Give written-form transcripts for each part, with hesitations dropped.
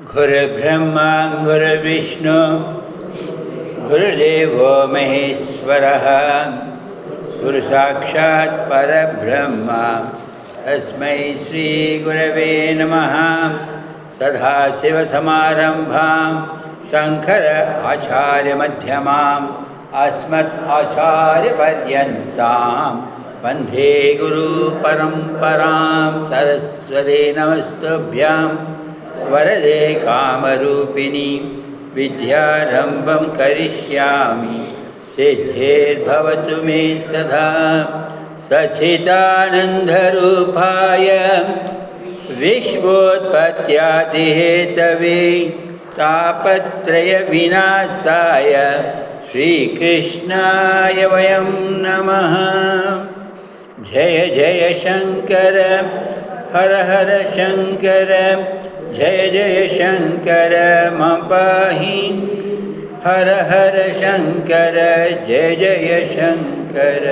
गुरुर्ब्रह्मा गुरुर्विष्णु गुरुदेवो महेश्वरः गुरुसाक्षात् परब्रह्म तस्मै श्रीगुरवे नमः। सदाशिवसमारम्भां शङ्कर आचार्यमध्यमाम् अस्मत् आचार्यपर्यन्तां वन्दे गुरुपरम्परां। सरस्वती नमस्तुभ्यां वरदे कामरूपिणी विद्यारम्भं करिष्यामि सिद्धिर्भवतु मे सदा। सच्चिदानन्दरूपाय विश्वोत्पत्त्यादिहेतवे तापत्रयविनाशाय श्रीकृष्णाय वयं नमः। जय जय शङ्कर हर हर शङ्कर जय जय शङ्कर मां पाहि। हर हर शङ्कर जय जय शङ्कर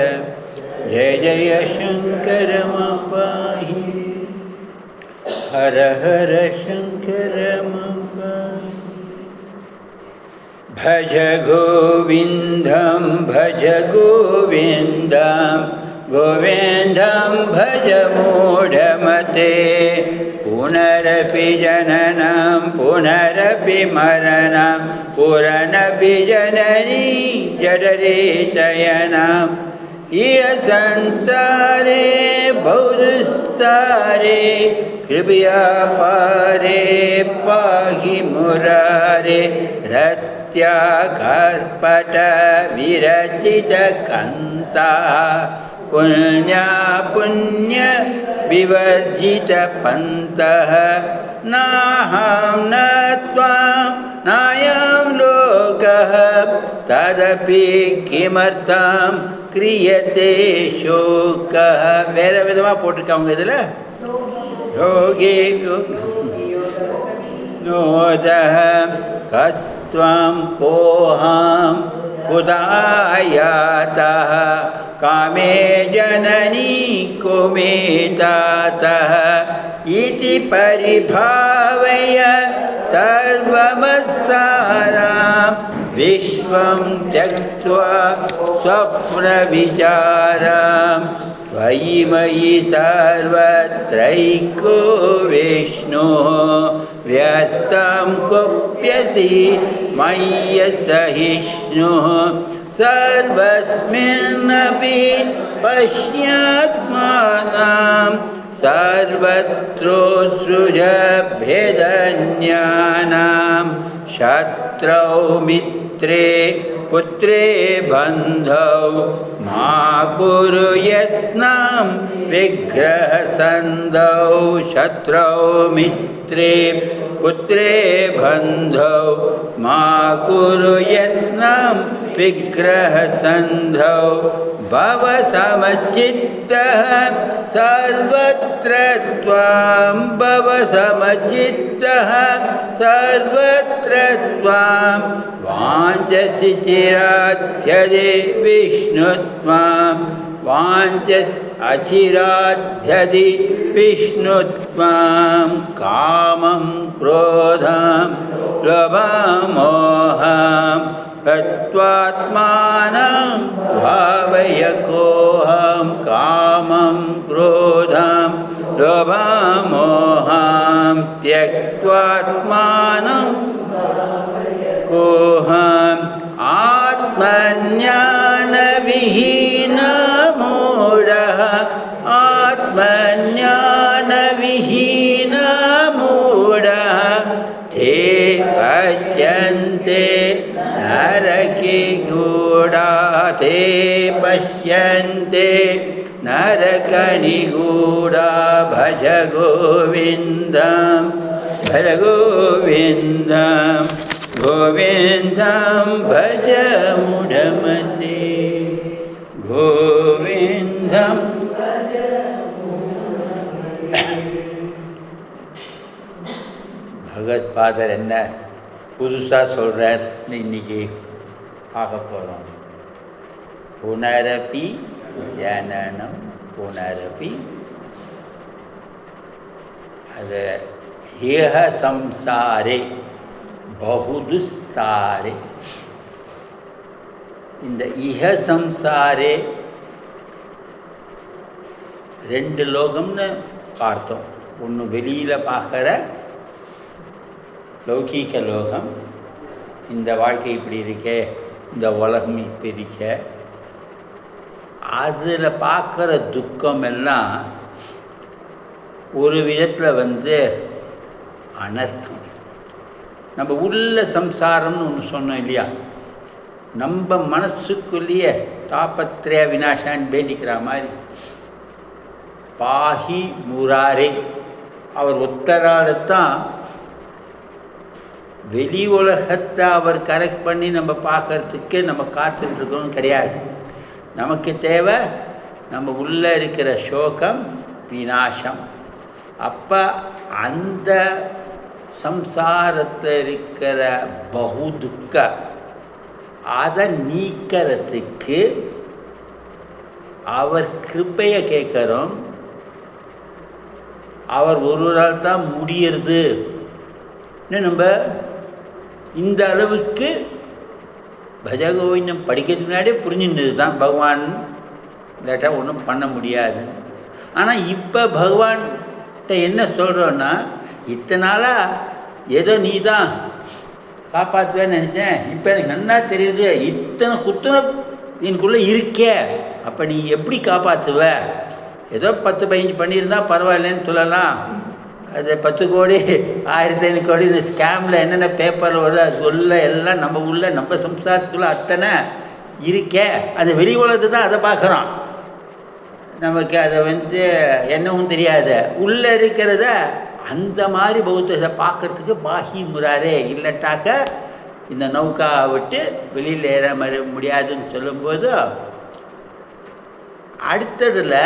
जय जय शङ्कर मां पाहि। हर हर शङ्कर मां पाहि। भज गोविन्दं भज गोविन्दं गोविन्दं भज मूढमते। पुनरपि जननं पुनरपि मरणं पुनरपि जननी जठरे शयनम्। इह संसारे बहुदुस्तारे कृपया पारे पाहि मुरारे। रत्याकर्पट विरचितकन्ता पुण्या पुण्य विवर्जितपन्तः। नाहं न त्वां नायं लोकः तदपि किमर्थं क्रियते शोकः। வேறு விதமாக போட்டிருக்காங்க இதில். யோகி நோதः கஸ்த்வம் கோஹம் குதாயாதः कामे जननी कुमे तातः। इति परिभावय सर्वमस्सारां विश्वं त्यक्त्वा स्वप्नविचारां। त्वयि मयि सर्वत्रैको विष्णुः व्यर्थं कुप्यसि मय्यसहिष्णुः। सर्वस्मिन्नपि पश्यात्मानं सर्वत्रोत्सृजभेदज्ञानं। शत्रौ मित्रे पुत्रे बन्धौ मा कुरु यत्नं विग्रहसन्धौ। शत्रौ मित्रे पुत्रे बन्धौ मा कुरु यत्नं विग्रहसन्धौ। भव समचित्तः सर्वत्र त्वां भव समचित्तः सर्वत्र त्वां। वाञ्छसि चिराध्यदे विष्णु त्वां वाञ्छसि अचिराध्यदि विष्णु त्वां। कामं क्रोधं लोभं मोहं तत्त्वात्मानं भावय कोऽहं। कामं क्रोधं लोभं मोहं त्यक्त्वात्मानं कोऽहम्। आत्मज्ञानविहीनमूढः आत्मज्ञानविहीनमूढः ते पश्यन्ते नरके गूढा। ते पश्यन्ते नरकनिगूढा। भज गोविन्दं भज गोविन्दं गोविन्दं भज मूढमते। गोविन्दं பகவத்பாதர் என்ன புதுசாக சொல்கிறார்னு இன்றைக்கி பார்க்க போகிறோம். புனரபி ஜனனம் புனரபி. அதை ஏக சம்சாரே பகுதுஸ்தாரே. இந்த இஹ சம்சாரே 2 லோகம்னு பார்த்தோம். ஒன்று வெளியில் பார்க்குற லௌகீக லோகம், இந்த வாழ்க்கை இப்படி இருக்கே, இந்த உலகம் இப்படி இருக்க, அதில் பார்க்குற துக்கம் எல்லாம் ஒரு விதத்தில் அனர்த்தம். நம்ம உள்ள சம்சாரம்னு ஒன்று சொன்னோம் இல்லையா, நம்ம மனசுக்குள்ளேயே தாபத்ரய விநாசான்னு வேண்டிக்கிற மாதிரி பாஹி முராரே அவர் ஒத்தரால்தான் வெளி உலகத்தை அவர் கரெக்ட் பண்ணி நம்ம பார்க்கறதுக்கு நம்ம காத்துட்ருக்கணும் கிடையாது. நமக்கு தேவை நம்ம உள்ளே இருக்கிற சோகம் விநாசம். அப்போ அந்த சம்சாரத்தில் இருக்கிற பகுதுக்க அதை நீக்கிறதுக்கு அவர் கிருபையை கேட்குறோம். அவர் ஒருவரால் தான் முடியறது. நம்ம இந்த அளவுக்கு பஜகோவிந்தம் படிக்கிறதுக்கு முன்னாடியே புரிஞ்சுன்றது தான் பகவான் இல்லாட்டா ஒன்றும் பண்ண முடியாது. ஆனால் இப்போ பகவான்கிட்ட என்ன சொல்கிறோன்னா, இத்தனை நாளாக ஏதோ நீ தான் காப்பாற்றுவேன்னு நினச்சேன், இப்போ எனக்கு நல்லா தெரியுது இத்தனை குத்தனை எனக்குள்ளே இருக்கே, அப்போ நீ எப்படி காப்பாற்றுவ? ஏதோ 10-15 பண்ணியிருந்தால் பரவாயில்லன்னு சொல்லலாம். அது 10 கோடி 1500 கோடி இந்த ஸ்கேமில் என்னென்ன பேப்பரில் வருது அது சொல்ல எல்லாம் நம்ம உள்ள நம்ம சம்சாரத்துக்குள்ளே அத்தனை இருக்கே. அந்த வெளி உலகத்தை தான் அதை பார்க்குறோம். நமக்கு அதை என்னவும் தெரியாது. உள்ளே இருக்கிறத அந்த மாதிரி பௌத்தத்தை பார்க்குறதுக்கு பாஹி முராரே இல்லட்டாக்க இந்த நௌக்கா விட்டு வெளியில் ஏற முடியாதுன்னு சொல்லும்போது, அடுத்ததில்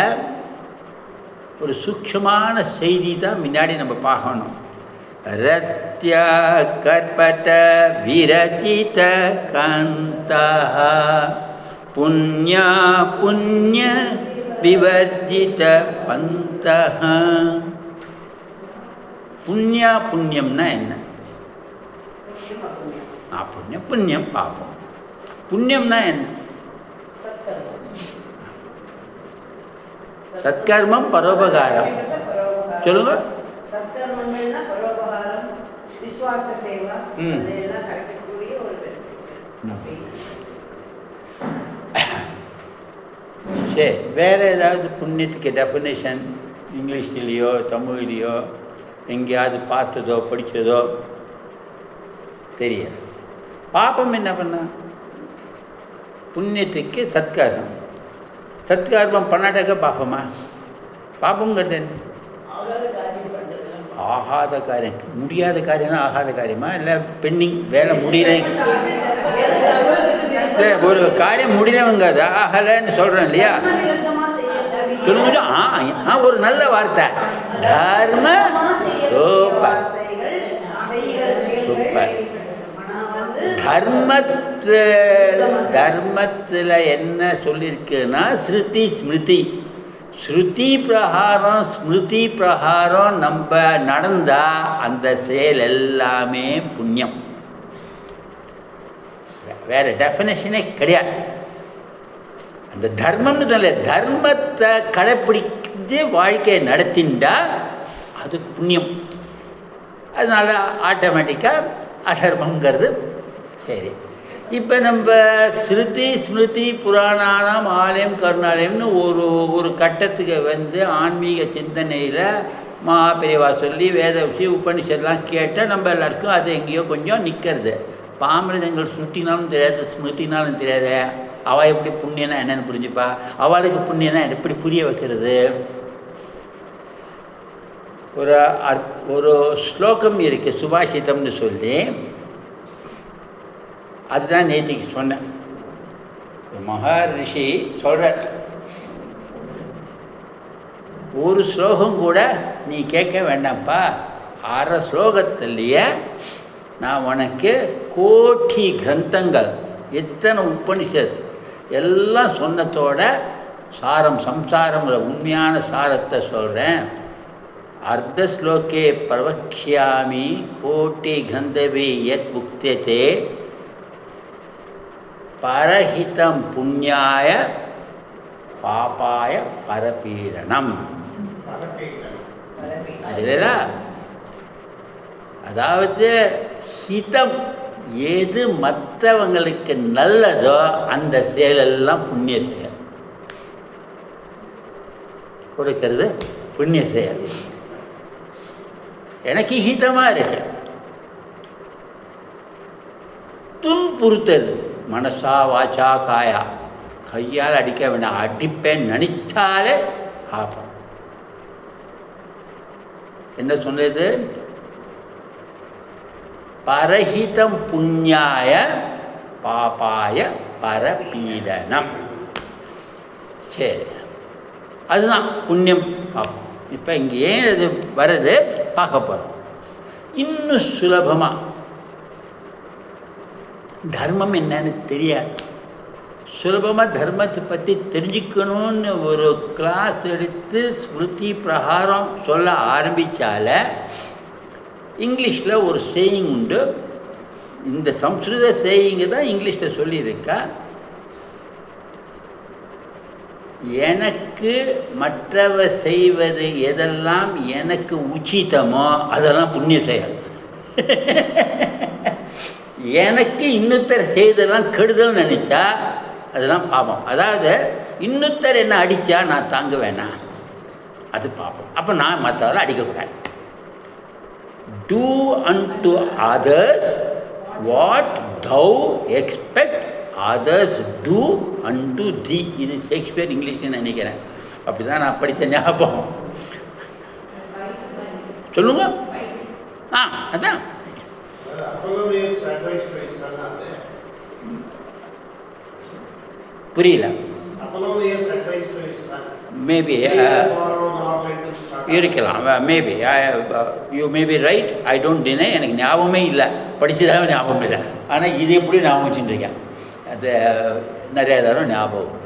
ஒரு சூக்ஷமான செய்தி தான் முன்னாடி நம்ம பார்க்கணும். ரத்ய கற்பட்ட விரச்சித காந்தா புண்ணியா புண்ணிய விவர்ஜித பந்தா. புண்ணியா புண்ணியம்னா என்ன? புண்ணியம் புண்ணியம் பாப்போம். புண்ணியம்னா என்ன? சத்கர்மம் பரோபகாரம். சொல்லுங்க. சரி, வேறு ஏதாவது புண்ணியத்துக்கு டெஃபினேஷன் இங்கிலீஷ்லேயோ தமிழ்லேயோ எங்கேயாவது பார்த்ததோ படித்ததோ தெரியாது. பாப்பம் என்ன பண்ண? புண்ணியத்துக்கு சத்காரம். சத்காரம் பண்ணாட்டாக்க பாப்பமா? பாப்பங்கிறது என்ன? ஆகாத காரியம். முடியாத காரியம்னா ஆகாத காரியமா? இல்லை பெண்டிங் வேலை முடியல, இல்லை ஒரு காரியம் முடியலவங்க ஆகலைன்னு சொல்கிறேன் இல்லையா? சொல்லுங்க. ஒரு நல்ல வார்த்தை தர்ம. Super super. தர்மத்தில் என்ன சொல்லியிருக்குன்னா ஸ்ருதி ஸ்மிருதி. ஸ்ருதி பிரகாரம் ஸ்மிருதி பிரகாரம் நம்ம நடந்தால் அந்த செயல் எல்லாமே புண்ணியம். வேறு டெஃபினேஷனே கிடையாது. அந்த தர்மம்னு சொல்ல, தர்மத்தை கடைப்பிடித்து வாழ்க்கையை நடத்திண்டா அது புண்ணியம். அதனால் ஆட்டோமேட்டிக்காக அதர்மங்கிறது சரி. இப்போ நம்ம ஸ்ருதி ஸ்மிருதி புராணானாம் ஆலயம் கருணாலயம்னு ஒரு கட்டத்துக்கு ஆன்மீக சிந்தனையில் பெரியவா சொல்லி வேத விஷயம் உபனிஷத்லாம் கேட்டால் நம்ம எல்லாருக்கும் அது எங்கேயோ கொஞ்சம் நிற்கிறது. பாமிரதங்கள் ஸ்ருத்தினாலும் தெரியாது, ஸ்மிருத்தினாலும் தெரியாது. அவள் எப்படி புண்ணியனா என்னென்னு புரிஞ்சுப்பா? அவளுக்கு புண்ணியனா எப்படி புரிய வைக்கிறது? ஒரு ஸ்லோகம் இருக்குது சுபாஷிதம்னு சொல்லி, அதுதான் நேற்றுக்கு சொன்னேன். மகரிஷி சொல்கிற ஒரு ஸ்லோகம் கூட நீ கேட்க வேண்டாம்ப்பா, 6 ஸ்லோகத்திலேயே நான் உனக்கு கோட்டி கிரந்தங்கள் எத்தனை உபனிஷத் எல்லாம் சொன்னதோட சாரம் சம்சாரங்கிற உண்மையான சாரத்தை சொல்கிறேன். अर्धश्लोके प्रवक्ष्यामि कोटिगन्धर्वे यत् उच्यते परहितं पुण्याय पापाय परपीडनम. இல்லையா? அதாவது ஹிதம் எது மற்றவங்களுக்கு நல்லதோ அந்த செயலெல்லாம் புண்ணிய செயல். கொடுக்கிறது புண்ணிய செயல். எனக்கு ஹிதமாக இருக்கு. துன்புறுத்தது மனசா வாச்சா காயா, கையால் அடிக்க வேண்டாம், அடிப்பேன் நினைத்தாலே பாப்போம். என்ன சொன்னது? பரஹிதம் புண்ணியாய பாபாய பரபீடனம். சரி, அதுதான் புண்ணியம் பாப்போம். இப்போ இங்கே ஏன் இது வருது பார்க்க போகிறோம். இன்னும் சுலபமாக தர்மம் என்னன்னு தெரியாது, சுலபமாக தர்மத்தை பற்றி தெரிஞ்சுக்கணும்னு ஒரு கிளாஸ் எடுத்து ஸ்மிருதி பிரகாரம் சொல்ல ஆரம்பித்தால இங்கிலீஷில் ஒரு சேயிங் உண்டு. இந்த சம்ஸ்கிருத சேயிங்கு தான் இங்கிலீஷில் சொல்லியிருக்கா. எனக்கு மற்றவர் செய்வது எதெல்லாம் எனக்கு உச்சிதமோ அதெல்லாம் புண்ணிய செயல். எனக்கு இன்னொருத்தர் செய்தெல்லாம் கெடுதல் நினச்சா அதெல்லாம் பாப்போம். அதாவது இன்னொருத்தர் என்ன அடித்தா நான் தாங்க வேணாம், அது பாப்போம். அப்போ நான் மற்றவரை அடிக்கக்கூடாது. Do unto others what thou expect others do unto thee. இது ஷேக்ஸ்பியர் இங்கிலீஷ்னு நினைக்கிறேன், அப்படி தான் நான் படித்த ஞாபகம். சொல்லுங்க. அதான் புரியல. மேபி இருக்கலாம், maybe you maybe right, I don't deny. எனக்கு ஞாபகமே இல்லை, படித்ததாக ஞாபகம் இல்லை. ஆனால் இது எப்படி ஞாபகம் வச்சுருக்கேன், அது நிறைய தரம் ஞாபகம்.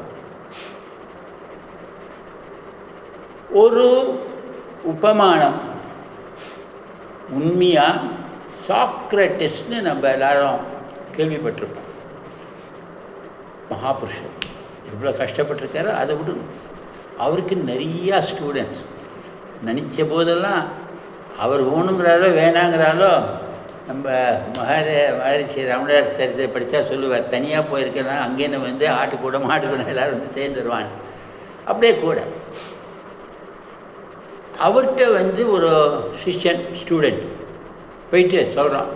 ஒரு உபமானம் உண்மையாக சாக்ரட்டிஸ்னு நம்ம எல்லாரும் கேள்விப்பட்டிருப்போம். மகாபுருஷன் எவ்வளோ கஷ்டப்பட்டிருக்காரோ அதை விடணும். அவருக்கு நிறையா ஸ்டூடெண்ட்ஸ். நினச்ச போதெல்லாம் அவர் வேணுங்கிறாரோ வேணாங்கிறாரோ நம்ம மகரிஷி ரமணர் சரித்தை படித்தா சொல்லுவார், தனியாக போயிருக்கேன்னா அங்கேன்னு வந்து ஆட்டுக்கூட மாட்டுக்கூட எல்லோரும் வந்து சேர்ந்துருவான். அப்படியே கூட அவர்கிட்ட வந்து ஒரு சிஷ்யன் ஸ்டூடெண்ட் போயிட்டு சொல்கிறான்,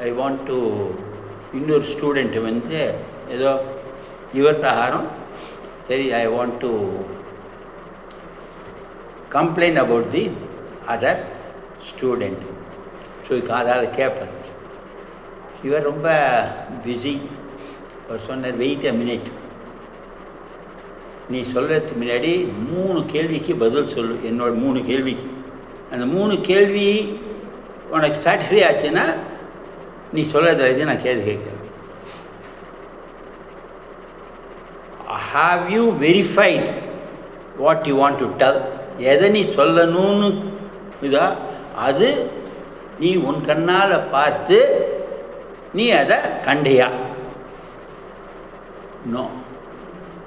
ஐ வாண்ட் டு. இன்னொரு ஸ்டூடெண்ட்டு வந்து ஏதோ இவர் பிரகாரம் சரி, I want to complaint about the other student. So காதால் கேட்பார். இவர் ரொம்ப பிஸி. அவர் சொன்னார், வெயிட் அ மினிட், நீ சொல்கிறதுக்கு முன்னாடி 3 கேள்விக்கு பதில் சொல்லு, என்னோட 3 கேள்விக்கு. அந்த 3 கேள்வி உனக்கு சாட்டிஸ்ஃபை ஆச்சுன்னா நீ சொல்கிறத நான் கேள்வி கேட்குறேன். Have you verified what you want to tell? எதை நீ சொல்லணும்னு இதா அது நீ உன் கண்ணால் பார்த்து நீ அதை கண்டியா? நோ,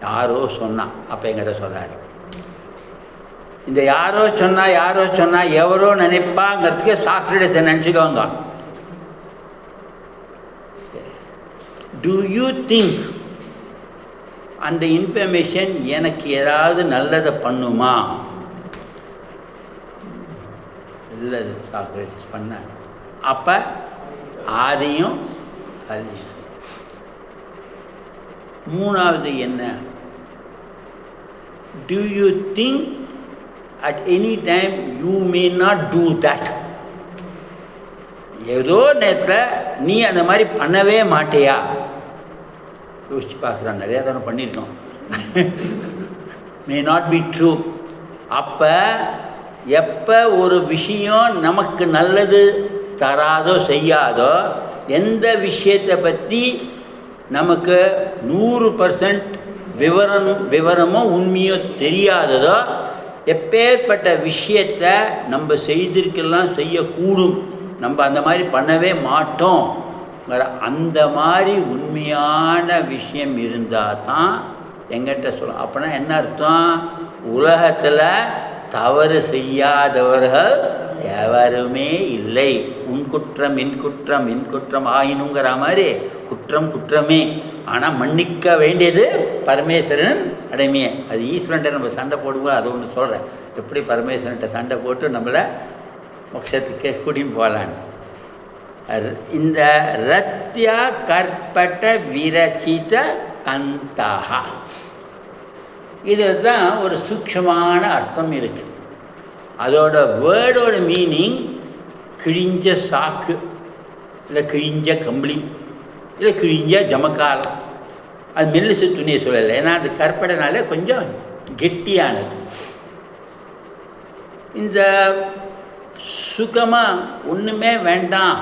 யாரோ சொன்னான். அப்போ எங்கிட்ட சொல்லாரு. இந்த யாரோ சொன்னா எவரோ நினைப்பாங்கிறதுக்கு சாக்ரட்டிஸை நினச்சிக்கோங்க. டு யூ திங்க் அந்த இன்ஃபர்மேஷன் எனக்கு ஏதாவது நல்லதை பண்ணுமா? நல்லது சாக்ரட்டிஸ் பண்ண. அப்போ அதையும் தள்ளி. மூணாவது என்ன? To you think at any time you may not do that? ஏதோ நேரத்தில் நீ அந்த மாதிரி பண்ணவே மாட்டியா? யோசிச்சு பார்க்குறான். நிறையா தரம் பண்ணியிருக்கோம். May not be true. அப்போ எப்போ ஒரு விஷயம் நமக்கு நல்லது தராதோ செய்யாதோ, எந்த விஷயத்தை பற்றி நமக்கு 100% விவரமோ உண்மையோ தெரியாததோ, எப்பேற்பட்ட விஷயத்தை நம்ம செய்திருக்கெல்லாம் செய்யக்கூடும், நம்ம அந்த மாதிரி பண்ணவே மாட்டோம். அந்த மாதிரி உண்மையான விஷயம் இருந்தால் தான் எங்கிட்ட சொல்லலாம். அப்படின்னா என்ன அர்த்தம்? உலகத்தில் தவறு செய்யாதவர்கள் எவருமே இல்லை. உன் குற்றம் என் குற்றம் என் குற்றம் ஆயினுங்கிற மாதிரி குற்றம் குற்றமே. ஆனால் மன்னிக்க வேண்டியது பரமேஸ்வரன் அடைமையே. அது ஈஸ்வரன்ட்ட நம்ம சண்டை போடுவோம். அது ஒன்று சொல்கிறேன், எப்படி பரமேஸ்வரன்ட்ட சண்டை போட்டு நம்மளை மோட்சத்துக்கு கூட்டின்னு போகலான்னு. இந்த ரத்யா கற்பட்ட விரச்சித கந்தாக, இதில் தான் ஒரு சூக்ஷமான அர்த்தம் இருக்குது. அதோட வேர்டோட மீனிங் கிழிஞ்ச சாக்கு, இல்லை கிழிஞ்ச கம்பளி, இல்லை கிழிஞ்ச ஜமக்காலம். அது மெல்லிசு துணியை சொல்லலை, ஏன்னா அது கற்படைனாலே கொஞ்சம் கெட்டியானது. இந்த சுகமாக ஒன்றுமே வேண்டாம்,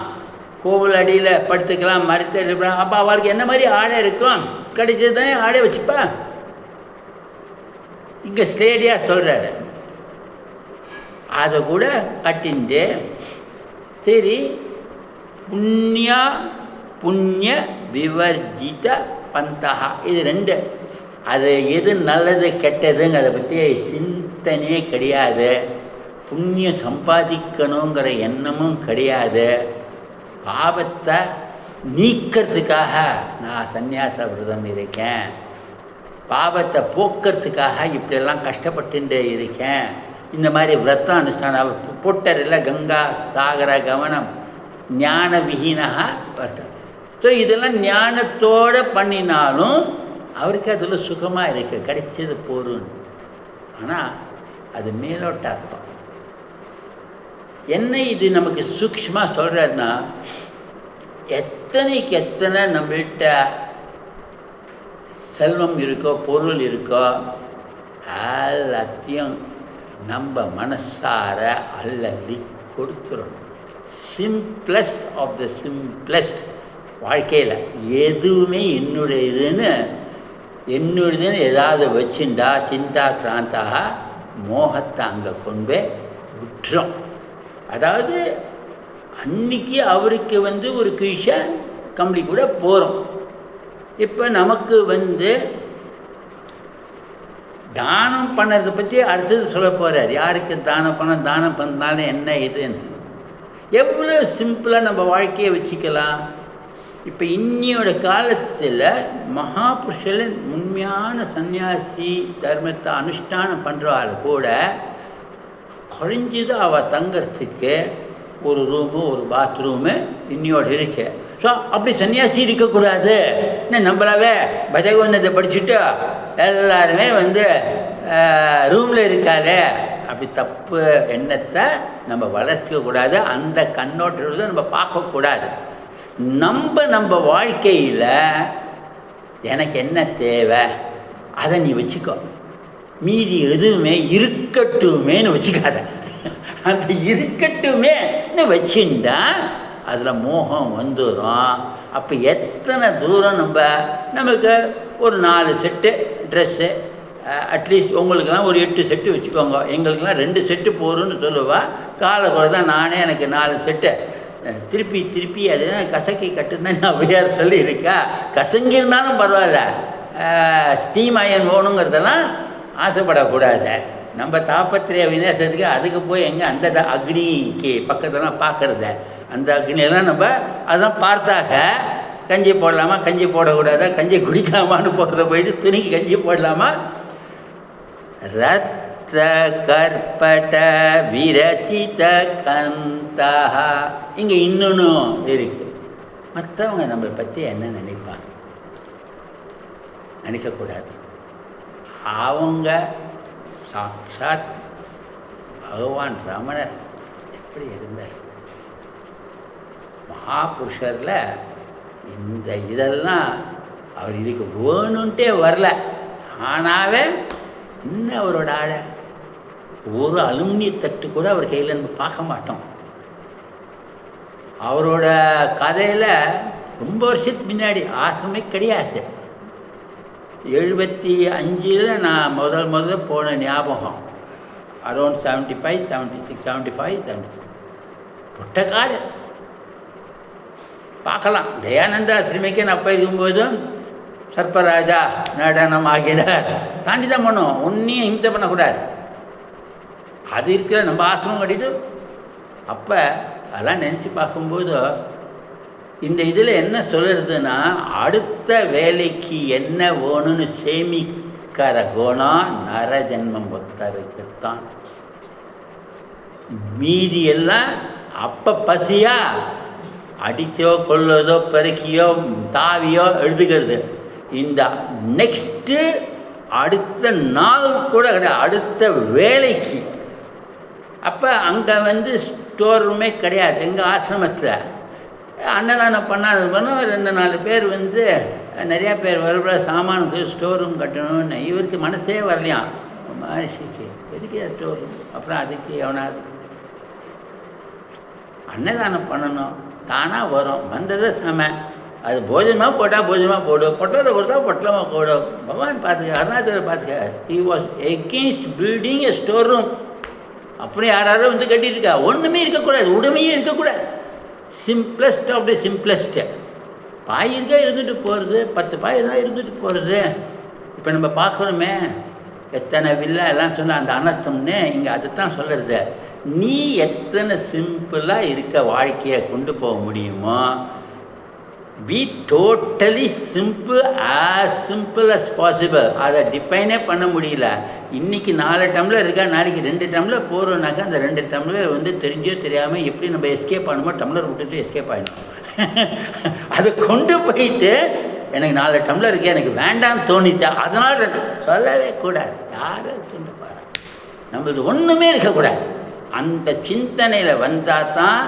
கோவில் அடியில் படுத்துக்கலாம், மரத்தில் இருக்கலாம், அப்போ அவளுக்கு என்ன மாதிரி ஆடை இருக்கும், கிடைச்சது தானே ஆடை வச்சுப்பா. இங்கே ஸ்டேடியாக சொல்கிறாரு, அதை கூட கட்டின்ட்டு சரி புண்ணியா புண்ணிய விவர்ஜித பந்தகா, இது ரெண்டு. அது எது நல்லது கெட்டதுங்க அதை பற்றி சிந்தனையே கிடையாது. புண்ணியம் சம்பாதிக்கணுங்கிற எண்ணமும் கிடையாது. பாவத்தை நீக்கிறதுக்காக நான் சந்நியாச விரதம் இருக்கேன், பாவத்தை போக்கிறதுக்காக இப்படியெல்லாம் கஷ்டப்பட்டு இருக்கேன். இந்த மாதிரி விரதம் அனுஷ்டானம் போட்டார் இல்லை, கங்கா சாகர கவனம் ஞான விஹீனகா விரதம். ஸோ இதெல்லாம் ஞானத்தோடு பண்ணினாலும் அவருக்கு அதில் சுகமாக இருக்குது, கிடைச்சது போருன்னு. ஆனால் அது மேலோட்ட அர்த்தம். என்ன இது நமக்கு சூக்ஷ்மாக சொல்கிறதுனா, எத்தனைக்கு எத்தனை நம்மள்கிட்ட செல்வம் இருக்கோ பொருள் இருக்கோ எல்லாத்தையும் நம்ம மனசார அல்லி கொடுத்துடணும். Simplest of the simplest. வாழ்க்கையில் எதுவுமே என்னுடையதுன்னு ஏதாவது வச்சுண்டா சிந்தா கிராந்தாக மோகத்தை அங்கே கொண்டு போய் விட்டுரும். அதாவது அன்னைக்கு அவருக்கு ஒரு கிழிஷ கம்பளி கூட போகிறோம். இப்போ நமக்கு தானம் பண்ணுறதை பற்றி அடுத்தது சொல்ல போகிறார். யாருக்கு தானம் பண்ணாலும் என்ன இதுன்னு எவ்வளோ சிம்பிளாக நம்ம வாழ்க்கையை வச்சுக்கலாம். இப்போ இன்னையோட காலத்தில் மகாபுருஷன் உண்மையான சன்னியாசி தர்மத்தை அனுஷ்டானம் பண்ணுறவாள் கூட குறைஞ்சது அவள் தங்கிறதுக்கு ஒரு ரூமு ஒரு பாத்ரூமு இன்னையோடு இருக்கு. ஸோ அப்படி சன்னியாசி இருக்கக்கூடாது. நம்மளாவே பஜகோன்னத்தை படிச்சுட்டு எல்லாருமே ரூமில் இருக்காளே, அப்படி தப்பு எண்ணத்தை நம்ம வளர்த்துக்கக்கூடாது. அந்த கண்ணோட்டத்தை நம்ம பார்க்கக்கூடாது. நம்ம வாழ்க்கையில் எனக்கு என்ன தேவை அதை நீ வச்சுக்கோ, மீதி எதுவுமே இருக்கட்டுமேன்னு வச்சுக்காத. அந்த இருக்கட்டுமேன்னு வச்சுட்டா அதில் மோகம் வந்துடும். அப்போ எத்தனை தூரம் நமக்கு ஒரு 4 செட்டு ட்ரெஸ்ஸு, அட்லீஸ்ட் உங்களுக்கெல்லாம் ஒரு 8 செட்டு வச்சுக்கோங்க, எங்களுக்கெல்லாம் 2 செட்டு போகிறோன்னு சொல்லுவா. காலக்குள்ள தான் நானே எனக்கு 4 செட்டு திருப்பி அது கசக்கி கட்டுன்னு அவையார் சொல்லி இருக்கா. கசங்கிருந்தாலும் பரவாயில்ல, ஸ்டீம் அயன் வேணுங்கிறதெல்லாம் ஆசைப்படக்கூடாது. நம்ம தாபத்திரிய விநாசத்துக்கு அதுக்கு போய் எங்கே அந்த அக்னிக்கு பக்கத்தெல்லாம் பார்க்குறத, அந்த அக்னியெல்லாம் நம்ம அதெல்லாம் பார்த்தாக கஞ்சி போடலாமா கஞ்சி போடக்கூடாதா, கஞ்சி குடிக்கலாமான்னு போகிறத போயிட்டு துணிக்கு கஞ்சி போடலாமா. ரத்த கற்பட விரச்சித கந்தாக. இங்கே இன்னொன்று இருக்குது. மற்றவங்க நம்மளை பற்றி என்ன நினைப்பாங்க? நினைக்கக்கூடாது. அவங்க சாட்சாத் பகவான் ரமணர் எப்படி இருந்தார், மகாபுருஷரில் இந்த இதெல்லாம் அவர் இதுக்கு வேணுன்ட்டே வரல. ஆனாவே இன்னும் அவரோட ஆடை ஒரு அலுமினிய தட்டு கூட அவர் கையில் நம்ம பார்க்க மாட்டோம். அவரோட கதையில் ரொம்ப வருஷத்துக்கு முன்னாடி ஆசிரமே கிடையாது. 75 நான் முதல் போன ஞாபகம். அரௌண்ட் 75, 76, 75, 74 பொட்ட காடு பார்க்கலாம். தயானந்த ஆசிரமிக்கு நான் போயிருக்கும்போதும் சர்ப்பராஜா நடனம் ஆகிறார் தாண்டி தான் பண்ணுவோம், ஒன்றையும் ஹிம்சை பண்ணக்கூடாது. அது இருக்கிற நம்ம ஆசிரமம் கட்டிட்டு அப்போ அதெல்லாம் நினச்சி பார்க்கும்போது இந்த இதில் என்ன சொல்லுறதுன்னா, அடுத்த வேலைக்கு என்ன வேணும்னு சேமிக்கிற குணம் நர ஜென்மம் ஒருத்தருக்குத்தான். மீதி எல்லாம் அப்போ பசியா அடித்தோ கொள்ளதோ பெருக்கியோ தாவியோ எடுத்துக்கிறது. இந்த நெக்ஸ்ட்டு அடுத்த நாள் கூட கிடையாது, அடுத்த வேலைக்கு. அப்போ அங்கே ஸ்டோர் ரூமே கிடையாது. எங்கள் ஆசிரமத்தில் அன்னதானம் பண்ணாத 2-4 பேர் நிறையா பேர் வருகிற சாமானுக்கு ஸ்டோர் ரூம் கட்டணும்னு இவருக்கு மனசே வரலையாம் மகர்ஷிக்கு. எதுக்கு ஸ்டோர் ரூம்? அப்புறம் அதுக்கு எவனாவது அன்னதானம் பண்ணணும், தானாக வரும், வந்ததை சமை. அது போஜனமாக போட்டால் போஜனமாக போடும், பொட்டலத்தை கொடுத்தா பொட்டலமாக போடும். பகவான் பார்த்துக்க, அருணாச்சலம் பார்த்துக்க. He was against building a store room. அப்புறம் யாராரும் கட்டிட்டு இருக்கா, ஒன்றுமே இருக்கக்கூடாது, உடமையே இருக்கக்கூடாது. Simplest of the simplest. பாய் இருக்கா இருந்துட்டு போகிறது, 10 பாய் தான் இருந்துட்டு போகிறது. இப்போ நம்ம பார்க்குறோமே எத்தனை வில்லா எல்லாம் சொன்னால் அந்த அனர்த்தம்னு இங்கே அதுதான் சொல்கிறது. நீ எத்தனை சிம்பிளாக இருக்க வாழ்க்கையை கொண்டு போக முடியுமோ, be totally simple, as simple as possible. அதை டிஃபைனே பண்ண முடியல. இன்றைக்கி 4 டம்ளர் இருக்கா, நாளைக்கு 2 டம்ளர் போகிறோன்னாக்கா அந்த 2 டம்ளர் தெரிஞ்சோ தெரியாமல் எப்படி நம்ம எஸ்கேப் ஆகணுமோ டம்ளர் விட்டுட்டு எஸ்கேப் ஆகிடும். அதை கொண்டு போயிட்டு எனக்கு 4 டம்ளர் இருக்கே, எனக்கு வேண்டான்னு தோணிச்சா அதனால் சொல்லவே கூடாது. யாரும் சொல்ல பாரு, நம்மளுக்கு ஒன்றுமே இருக்கக்கூடாது. அந்த சிந்தனையில் வந்தால் தான்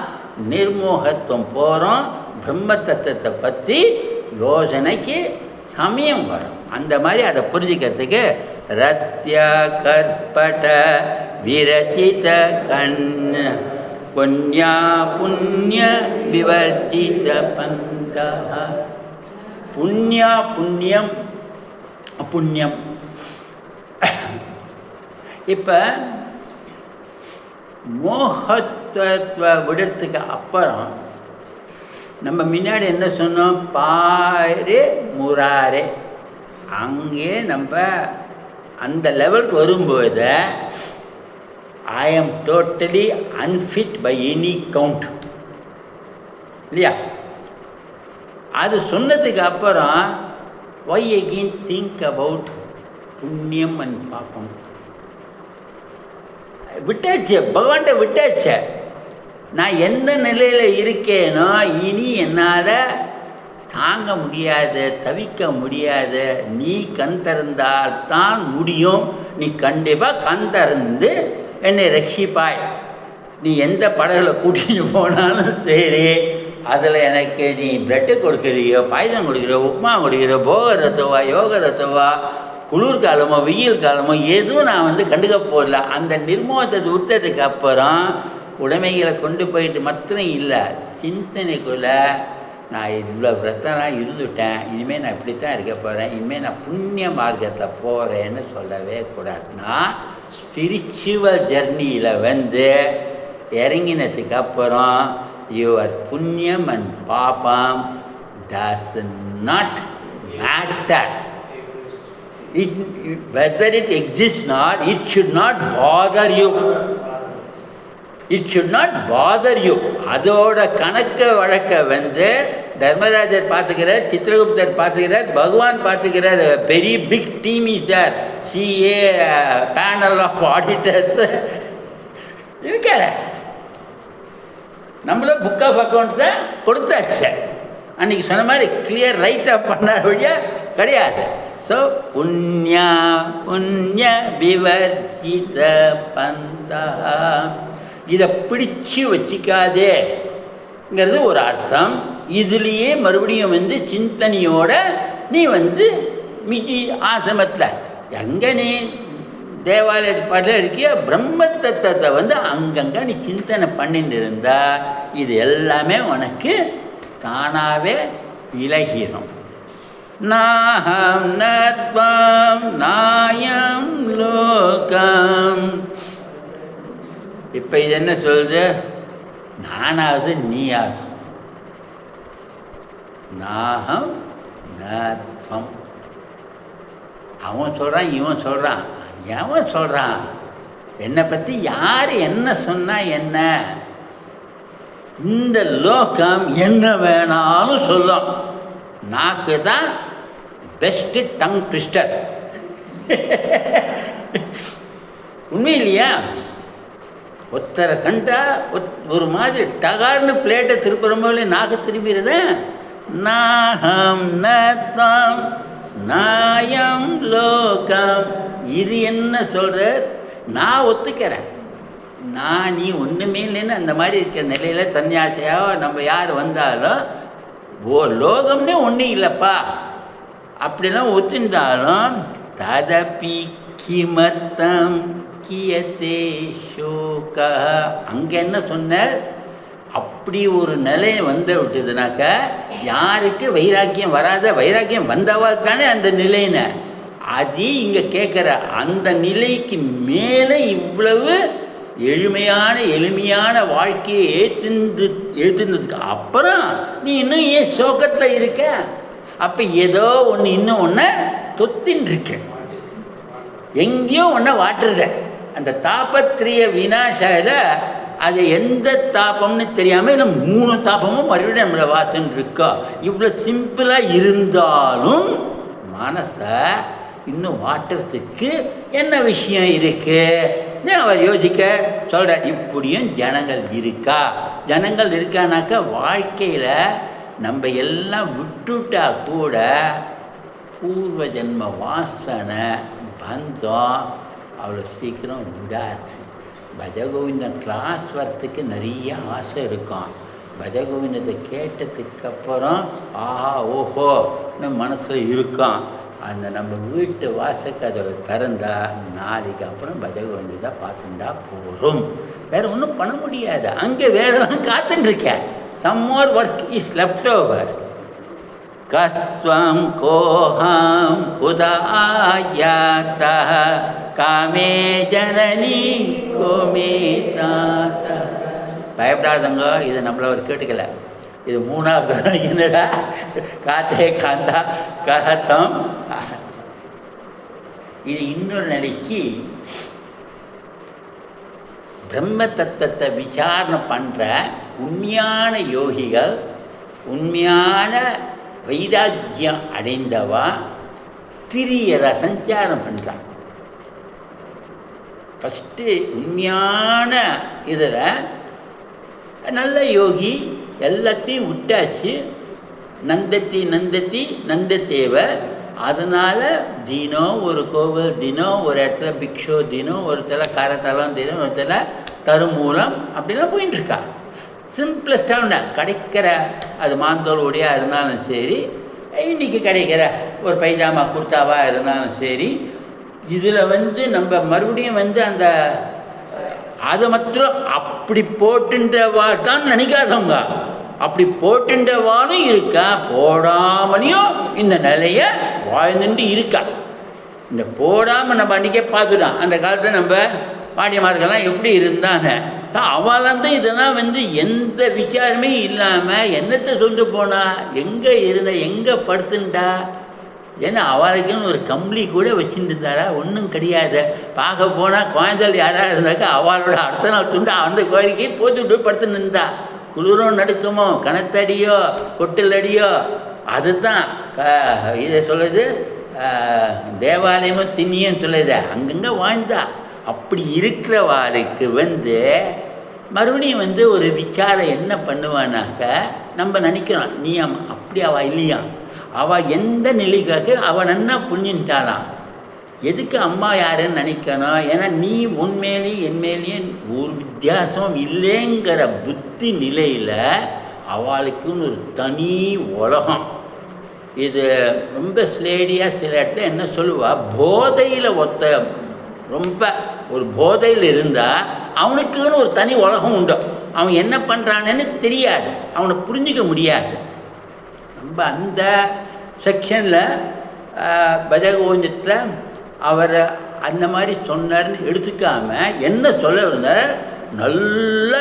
நிர்மோகத்துவம் போகிறோம். பிரம்ம தத்துவத்தை பற்றி யோசனைக்கு சமயம் வரும். அந்த மாதிரி அதை புரிஞ்சுக்கிறதுக்கு ரத்யா கற்பட விரச்சித கண் புண்ணியா புண்ணிய விவர்த்தித பந்தா. புண்ணியா புண்ணியம் அப்புண்ணியம். இப்போ மோகத்துவ விடுறதுக்கு அப்புறம் நம்ம முன்னாடி என்ன சொன்னோம், பாரு முராரே. அங்கே நம்ம அந்த லெவலுக்கு வரும்போது I am totally unfit by any count இல்லையா? அது சொன்னதுக்கு அப்புறம் வை அகெயின் திங்க் அபவுட் புண்ணியம் அண்ட் பாப்பம். விட்டாச்சு, பகவான்கிட்ட விட்டாச்சு. நான் எந்த நிலையில் இருக்கேனோ இனி என்னால் தாங்க முடியாது, தவிக்க முடியாது. நீ கண் திறந்தால்தான் முடியும். நீ கண்டிப்பாக கண் திறந்து என்னை ரட்சிப்பாய். நீ எந்த படகுல கூட்டிகிட்டு போனாலும் சரி, அதில் எனக்கு நீ பிரெட்டு கொடுக்குறியோ, பாயசம் கொடுக்குறியோ, உப்புமா கொடுக்குறியோ, போக ரத்தவா யோக ரத்தவா, குளிர்காலமோ வெயில் காலமோ எதுவும் நான் கண்டுக்க போடல. அந்த நிர்மோகத்தை விட்டதுக்கு அப்புறம் உடைமைகளை கொண்டு போயிட்டு மாத்திரம் இல்லை, சிந்தனைக்குள்ளே நான் இவ்வளோ விரத்தனாக இருந்துட்டேன், இனிமேல் நான் இப்படித்தான் இருக்க போகிறேன், இனிமேல் நான் புண்ணிய மார்க்கத்தில் போகிறேன்னு சொல்லவே கூடாது. நான் ஸ்பிரிச்சுவல் ஜர்னியில் இறங்கினதுக்கு அப்புறம் யுவர் புண்ணியம் அண்ட் பாபம் does not matter. Whether it exists not, it should not bother you. It should not bother you. அதோட கணக்க வழக்க தர்மராஜர் பார்த்துக்கிறார், சித்திரகுப்தர் பார்த்துக்கிறார், பகவான் பார்த்துக்கிறார். பெரிய big team is there, CA panel of auditors இருக்கல. நம்மளும் புக் ஆஃப் அக்கௌண்ட்ஸை கொடுத்தாச்சு. அன்றைக்கி சொன்ன மாதிரி கிளியர் ரைட்டாக பண்ண வழியா கிடையாது. ஸோ புண்ணியா புண்ணிய விவர்ஜித பந்தா, இதை பிடிச்சு வச்சிக்காதேங்கிறது ஒரு அர்த்தம். இதுலேயே மறுபடியும் சிந்தனையோட நீ மிதி ஆசிரமத்தில் எங்கே நீ தேவாலய பாட்டில் இருக்கிய பிரம்ம தத்துவத்தை அங்கங்கே நீ சிந்தனை பண்ணிட்டு இருந்தா இது எல்லாமே உனக்கு தானாகவே விலகிடும். நாஹம் நத்வம் நாயம் லோகம் இப்போ இது என்ன சொல்லுது? நானாவது நீயாவது, நாகம் நத்வம். அவன் சொல்கிறான், இவன் சொல்கிறான். எவன் சொல்கிறான்? என்னை பற்றி யார் என்ன சொன்னால் என்ன? இந்த லோகம் என்ன வேணாலும் சொல்லும். நாக்கு தான் பெஸ்ட்டு டங் ட்விஸ்டர். உண்மை இல்லையா? ஒருத்தரை கண்டா ஒரு மாதிரி டகார்னு பிளேட்டை திருப்புற போல நாக்கு திரும்பிடுத. நாகம் நத்வம் நாயம் லோகம். இது என்ன சொல்கிற? நான் ஒத்துக்கிறேன், நான் நீ ஒன்றுமே இல்லைன்னு அந்த மாதிரி இருக்கிற நிலையில் சன்னியாசியாக நம்ம யார் வந்தாலும் லோகம்னே ஒன்றும் இல்லைப்பா அப்படிலாம் ஒத்துந்தாலும் ததபி கிமர்த்தம் கியத்தே ஷோகா. அங்கே என்ன சொன்ன? அப்படி ஒரு நிலை வந்து விட்டதுனாக்க யாருக்கு வைராக்கியம் வராத, வைராக்கியம் வந்தவாள் தானே அந்த நிலைன்னு. அது இங்கே கேட்குற அந்த நிலைக்கு மேலே இவ்வளவு எளிமையான வாழ்க்கையை ஏற்றுனதுக்கு அப்புறம் நீ இன்னும் ஏன் சோகத்தில் இருக்க? அப்போ ஏதோ ஒன்று இன்னும் ஒன்று தொத்தின்னு இருக்க, எங்கேயோ ஒன்று வாட்டுறத. அந்த தாபத்திரிய வினாசாயில் அது எந்த தாபம்னு தெரியாமல் இல்லை 3 தாபமும் மறுபடியும் நம்மளை வாத்துன்னு இருக்கா. இவ்வளோ சிம்பிளாக இருந்தாலும் மனசை இன்னும் வாட்டுறதுக்கு என்ன விஷயம் இருக்குது அவர் யோசிக்க சொல்கிறார். இப்படியும் ஜனங்கள் இருக்கானாக்கா வாழ்க்கையில் நம்ம எல்லாம் விட்டுட்டா கூட பூர்வ ஜென்ம வாசனை பந்தம் அவ்வளோ சீக்கிரம் விடாது. பஜகோவிந்தன் கிளாஸ் வரத்துக்கு நிறைய ஆசை இருக்கும். பஜகோவிந்தத்தை கேட்டதுக்கப்புறம் ஆஹா ஓஹோன்னு மனசில் இருக்கும். அந்த நம்ம வீட்டு வாசக்கதவை திறந்தா நாளைக்கு அப்புறம் பஜகோவிந்தத்தை பார்த்துட்டா போகிறோம். வேறு ஒன்றும் பண்ண முடியாது. அங்கே வேறெல்லாம் காத்துட்டுருக்கேன். Some more work is left over. கஸ்வம் கோஹம் குதாயாத்தா காமே ஜனனி கோமே தாத்தா. பயப்படாதங்க, இதை நம்மள அவர் கேட்டுக்கல. இது 3வது என்னடா காத்தே காந்தா கஹத்தம். இது இன்னொரு நிலைக்கு பிரம்ம தத்துவத்தை விசாரணை பண்ணுற உண்மையான யோகிகள், உண்மையான வைராக்கியம் அடைந்தவா திரியரை சஞ்சாரம் பண்ணுறான். ஃபஸ்ட்டு உண்மையான இதில் நல்ல யோகி எல்லாத்தையும் விட்டாச்சு. நந்தத்தேவ. அதனால் தினம் ஒரு கோவில், தினம் ஒரு இடத்துல பிக்ஷோ, தினம் ஒரு இடத்துல காரத்தலம், தினம் ஒரு இடத்துல தருமூலம் அப்படிலாம் போயின்ட்டுருக்கா. சிம்பிளஸ்டாக கிடைக்கிற அது மாந்தோல் உடையாக இருந்தாலும் சரி, இன்றைக்கி கிடைக்கிற ஒரு பைஜாமா குர்த்தாவாக இருந்தாலும் சரி, இதில் நம்ம மறுபடியும் அந்த அதை மாத்திரம் அப்படி போட்டுன்றவா தான் நினைக்காதவங்க. அப்படி போட்டுன்றவாலும் இருக்கா, போடாமலையும் இந்த நிலையை வாழ்ந்துட்டு இருக்கா. இந்த போடாமல் நம்ம அன்றைக்கே பார்த்துட்டோம். அந்த காலத்தில் நம்ம பாண்டியமார்கள்லாம் எப்படி இருந்தாங்க. அவளாந்தான் இதெல்லாம் எந்த விசாரமே இல்லாமல் என்னத்தை சொல்லிட்டு போனா, எங்கே இருந்த, எங்கே படுத்துண்டா. ஏன்னா அவளுக்குன்னு ஒரு கம்பளி கூட வச்சுட்டு இருந்தாரா? ஒன்றும் கிடையாது. பார்க்க போனால் குழந்தைகள் யாராக இருந்தாக்கா அவளோட அடுத்த நாள் துண்டு அந்த கோயிலுக்கே போட்டுவிட்டு படுத்துன்னு இருந்தா. குளிரும் நடுக்கமோ, கணத்தடியோ, கொட்டிலடியோ, அதுதான் இதை சொல்லுது. தேவாலயமும் திண்ணியும் சொல்லுது. அங்கங்கே வாழ்ந்தா. அப்படி இருக்கிறவாளுக்கு மறுபடியும் ஒரு விசாரம் என்ன பண்ணுவானாக்க, நம்ம நினைக்கிறோம் நீ அப்படி அவள் இல்லையா, அவள் எந்த நிலைக்காக அவள் நன்னா புண்ணின்ட்டாளாம். எதுக்கு அம்மா யாருன்னு நினைக்கணும்? ஏன்னா நீ உன்மேலேயும் என்மேலேயும் ஒரு வித்தியாசம் இல்லைங்கிற புத்தி நிலையில் அவளுக்குன்னு ஒரு தனி உலகம். இது ரொம்ப ஸ்லேடியாக சில இடத்துல என்ன சொல்லுவா, போதையில் ரொம்ப ஒரு போதையில் இருந்தால் அவனுக்குன்னு ஒரு தனி உலகம் உண்டு. அவன் என்ன பண்ணுறான்னு தெரியாது, அவனை புரிஞ்சிக்க முடியாது. நம்ம அந்த செக்ஷனில் பஜகோவிந்தத்தில் அவர் அந்த மாதிரி சொன்னார்னு எடுத்துக்காமல் என்ன சொல்ல இருந்தார், நல்ல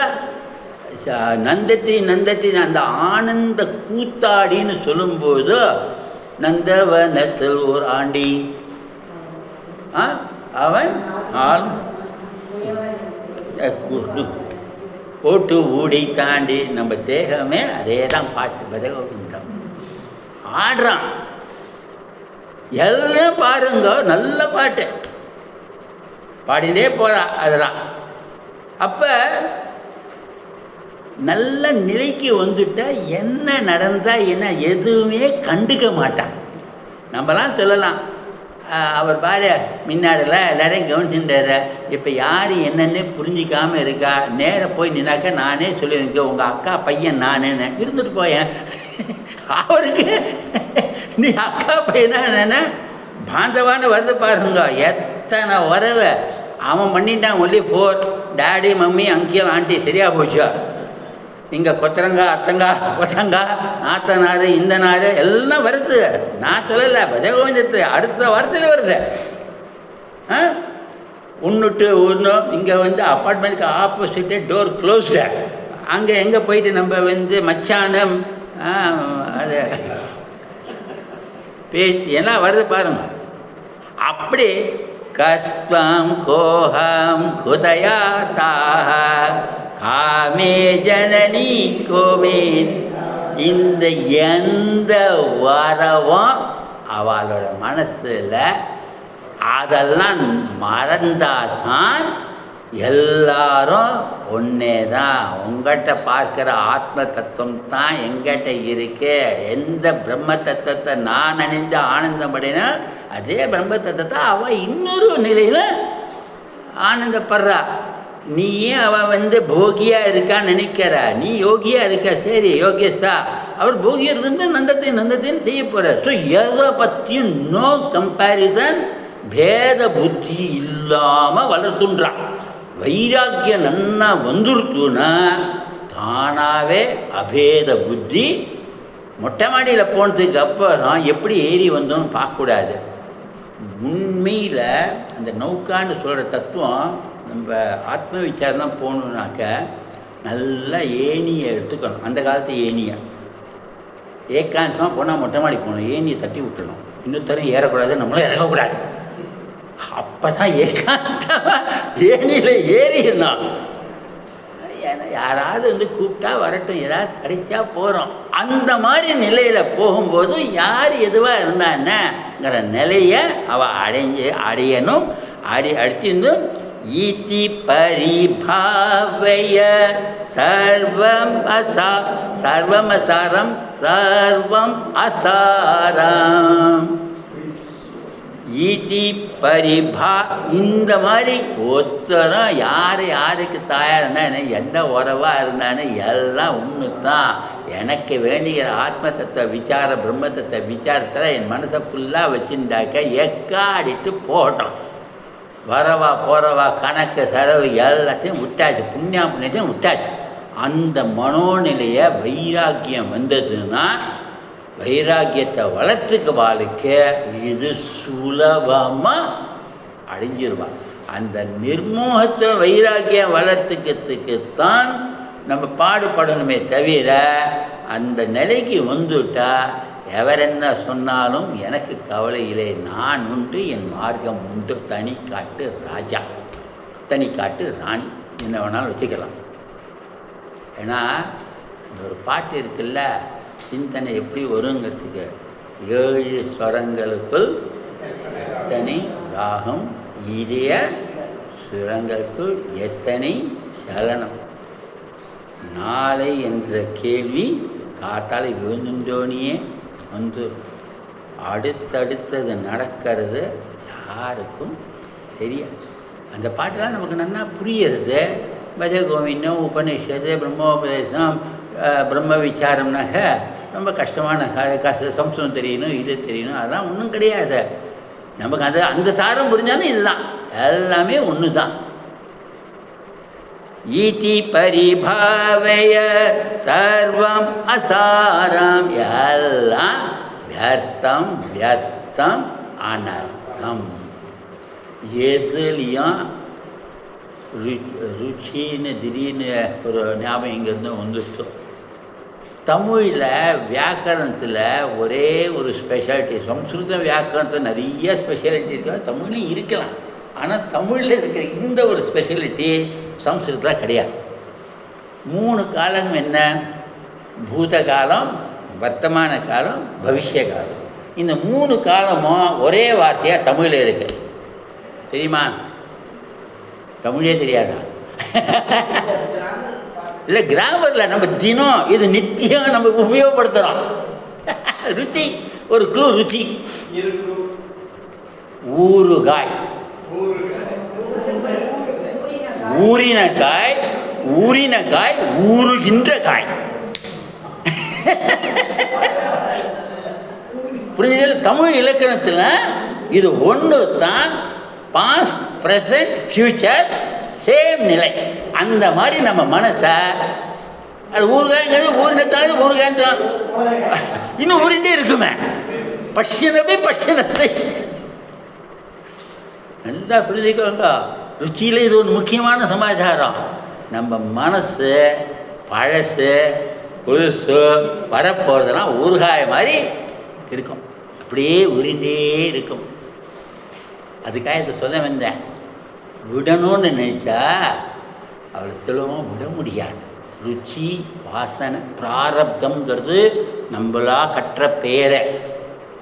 நந்தத்தி நந்தத்தி அந்த ஆனந்த கூத்தாடின்னு சொல்லும்போது நந்தவனத்தில் ஒரு ஆண்டி அவன் போட்டு ஊடி தாண்டி நம்ம தேகமே அதே தான் பாட்டு பஜகோவிந்தம் ஆடுறான். எல்லாம் பாருங்க, நல்ல பாட்டு பாடினே போகிறான். அதெல்லாம் அப்போ நல்ல நிலைக்கு வந்துட்டா என்ன நடந்தால் என்ன எதுவுமே கண்டுக்க மாட்டான். நம்மலாம் சொல்லலாம், அவர் பாரு முன்னாடியில் எல்லாரையும் கவனிச்சுட்டார், இப்போ யார் என்னென்னு புரிஞ்சிக்காமல் இருக்கா, நேராக போய் நின்னாக்க நானே சொல்லியிருக்கேன் உங்கள் அக்கா பையன் நானேன்னு இருந்துட்டு போயேன். அவருக்கு நீ அக்கா பையனா என்ன பாந்தவான்னு வருது பாருங்க, எத்தனை உறவை அவன் பண்ணிட்டான். Only four daddy mummy uncle aunty சரியாக போச்சா. இங்கே கொத்தரங்கா அத்தங்கா கொத்தங்கா நாத்தனார் இந்த நார் எல்லாம் வருது. நான் சொல்லலை, பஜகோவிந்தத்து அடுத்த வாரத்தில் வருது. ஒன்றுட்டு ஒன்று இங்கே அப்பார்ட்மெண்ட்டுக்கு ஆப்போசிட்டு டோர் க்ளோஸ்டு. அங்கே எங்கே போயிட்டு நம்ம மச்சானம் அது பேச்சு எல்லாம் வருது பாருங்க. அப்படி கஸ்வம் கோஹம் குதயா தாஹ காமே ஜனனி கோமே, இந்த எந்த வரவும் அவளோட மனசில் அதெல்லாம் மறந்தாதான் எல்லாரும் ஒன்றே தான். உங்கள்கிட்ட பார்க்குற ஆத்ம தத்துவம் தான் எங்கிட்ட இருக்கு. எந்த பிரம்ம தத்துவத்தை நான் அணிந்து ஆனந்தப்படினா அதே பிரம்ம தத்துவத்தை அவள் இன்னொரு நிலையில் ஆனந்தப்படுறா. நீயே அவன் போகியாக இருக்கான்னு நினைக்கிற, நீ யோகியாக இருக்க. சரி யோகியஸ்தா, அவர் போகியர் நந்தத்தையும் செய்ய போகிறார். ஸோ எதை பற்றியும் நோ கம்பேரிசன், பேத புத்தி இல்லாமல் வளர்த்துன்றான். வைராக்கியம் நன்னா வந்துருத்துன்னா தானாகவே அபேத புத்தி. மொட்டை மாடியில் போனதுக்கு அப்புறம் எப்படி ஏறி வந்தோன்னு பார்க்கக்கூடாது. உண்மையில் அந்த நௌக்கான்னு சொல்கிற தத்துவம் நம்ம ஆத்ம விசாரம் தான் போகணுன்னாக்க நல்லா ஏணியை எடுத்துக்கணும். அந்த காலத்து ஏணியை ஏகாந்தமாக போனால் மொட்டை மாடி போகணும், ஏணியை தட்டி விட்டுணும். இன்னொருத்தரும் ஏறக்கூடாது, நம்மளும் இறங்கக்கூடாது. அப்போ தான் ஏகாந்தமாக ஏணியில் ஏறிடணும். ஏன்னா யாராவது கூப்பிட்டா வரட்டும், ஏதாவது கிடைச்சா போகிறோம். அந்த மாதிரி நிலையில் போகும்போது யார் எதுவாக இருந்தான்னுங்கிற நிலையை அவள் அடையணும். அடுத்திருந்தும் ஈதி பரிபாவய சர்வம் சர்வம் அசாரம் சர்வம் அசாரம் ஈதி பரிபா. இந்த மாதிரி ஒருத்தரும் யாருக்கு தாயாக இருந்தானே எந்த உறவாக இருந்தானே எல்லாம் ஒன்று தான். எனக்கு வேண்டிய ஆத்ம தத்துவ விசார பிரம்ம தத்துவ விசாரத்தில் என் மனசை ஃபுல்லாக வச்சுருந்தாக்க எக்காடிட்டு போட்டோம். வரவா போகிறவா கணக்கு செலவு எல்லாத்தையும் விட்டாச்சு, புண்ணியத்தையும் விட்டாச்சு. அந்த மனோநிலையை வைராக்கியம் வந்ததுன்னா வைராக்கியத்தை வளர்த்துக்க வாழ்க்கை இது சுலபமாக அடைஞ்சிருவான். அந்த நிர்மோகத்தை வைராக்கியம் வளர்த்துக்கிறதுக்குத்தான் நம்ம பாடுபடணுமே தவிர அந்த நிலைக்கு வந்துவிட்டால் எவர் என்ன சொன்னாலும் எனக்கு கவலை இல்லை. நான் உண்டு, என் மார்க்கம் உண்டு. தனி காட்டு ராஜா, தனி காட்டு ராணி, என்ன வேணாலும் வச்சுக்கலாம். ஏன்னா இந்த ஒரு பாட்டு இருக்குல்ல, சிந்தனை எப்படி வருங்கிறதுக்கு 7 ஸ்வரங்களுக்குள் எத்தனை ராகம், இதய சுரங்களுக்குள் எத்தனை சலனம். நாளை என்ற கேள்வி காத்தாலை விழுந்தோனியே அடுத்தடுத்தது நடக்கிறது யாருக்கும் தெரியாது. அந்த பாட்டெல்லாம் நமக்கு நல்லா புரியுறது. பஜகோவிந்தம், உபநிஷத்து, பிரம்மோபதேசம், பிரம்ம விசாரம்னாக ரொம்ப கஷ்டமான சம்ஸ்கிருதம் தெரியணும், இது தெரியணும், அதெல்லாம் ஒன்றும் கிடையாது. நமக்கு அந்த சாரம் புரிஞ்சாலும் இதுதான், எல்லாமே ஒன்று தான். ஈதி பரிபாவய சர்வம் அசாரம், எல்லாம் வியர்த்தம் வியர்த்தம் அனர்த்தம். எதுலேயும் ருச்சின்னு திடீர்னு ஒரு ஞாபகம் இங்கேருந்து வந்துச்சு. தமிழில் வியாக்கரணத்தில் ஒரே ஒரு ஸ்பெஷாலிட்டி, சம்ஸ்கிருத வியாக்கரணத்தில் நிறைய ஸ்பெஷாலிட்டி இருக்கலாம், தமிழ்லையும் இருக்கலாம். ஆனால் தமிழில் இருக்கிற இந்த ஒரு ஸ்பெஷாலிட்டி சம்ஸ்கிருதத்தில் கிடையாது. 3 காலம் என்ன? பூத காலம், வர்த்தமான காலம், பவிஷ்ய காலம். இந்த 3 காலமும் ஒரே வார்த்தையாக தமிழில் இருக்குது. தெரியுமா? தமிழே தெரியாதா? இல்லை, கிராமரில் நம்ம தினம் இது நித்தியம் நம்ம உபயோகப்படுத்துகிறோம். ருச்சி, ஒரு க்ளூ, ருச்சி. ஊறுகாய், ஊறின காய், ஊறின காய், ஊறுகின்ற காய். புரிஞ்சு? தமிழ் இலக்கணத்தில் இது ஒன்று தான் பாஸ்ட், ப்ரெசன்ட், ஃப்யூச்சர் சேம் நிலை. அந்த மாதிரி நம்ம மனசை அது ஊறுகாய்ங்கிறது ஊறினத்தானது ஊறுகாய்ன்றான், இன்னும் ஊறிண்டே இருக்குமே. பஷ்யனவே பஷ்யனத்தை நல்லா புரிஞ்சுக்கோங்க. ருச்சியில் இது ஒரு முக்கியமான சமாச்சாரம். நம்ம மனசு பழசு புதுசு வரப்போகிறதெல்லாம் ஊறுகாய மாதிரி இருக்கும், அப்படியே உருண்டே இருக்கும். அதுக்காக இதை சொல்ல வந்தேன். விடணும்னு நினச்சா அவளை சுலபமாக விட முடியாது. ருச்சி, வாசனை, பிராரப்தம்ங்கிறது நம்மளா கற்ற பேரை.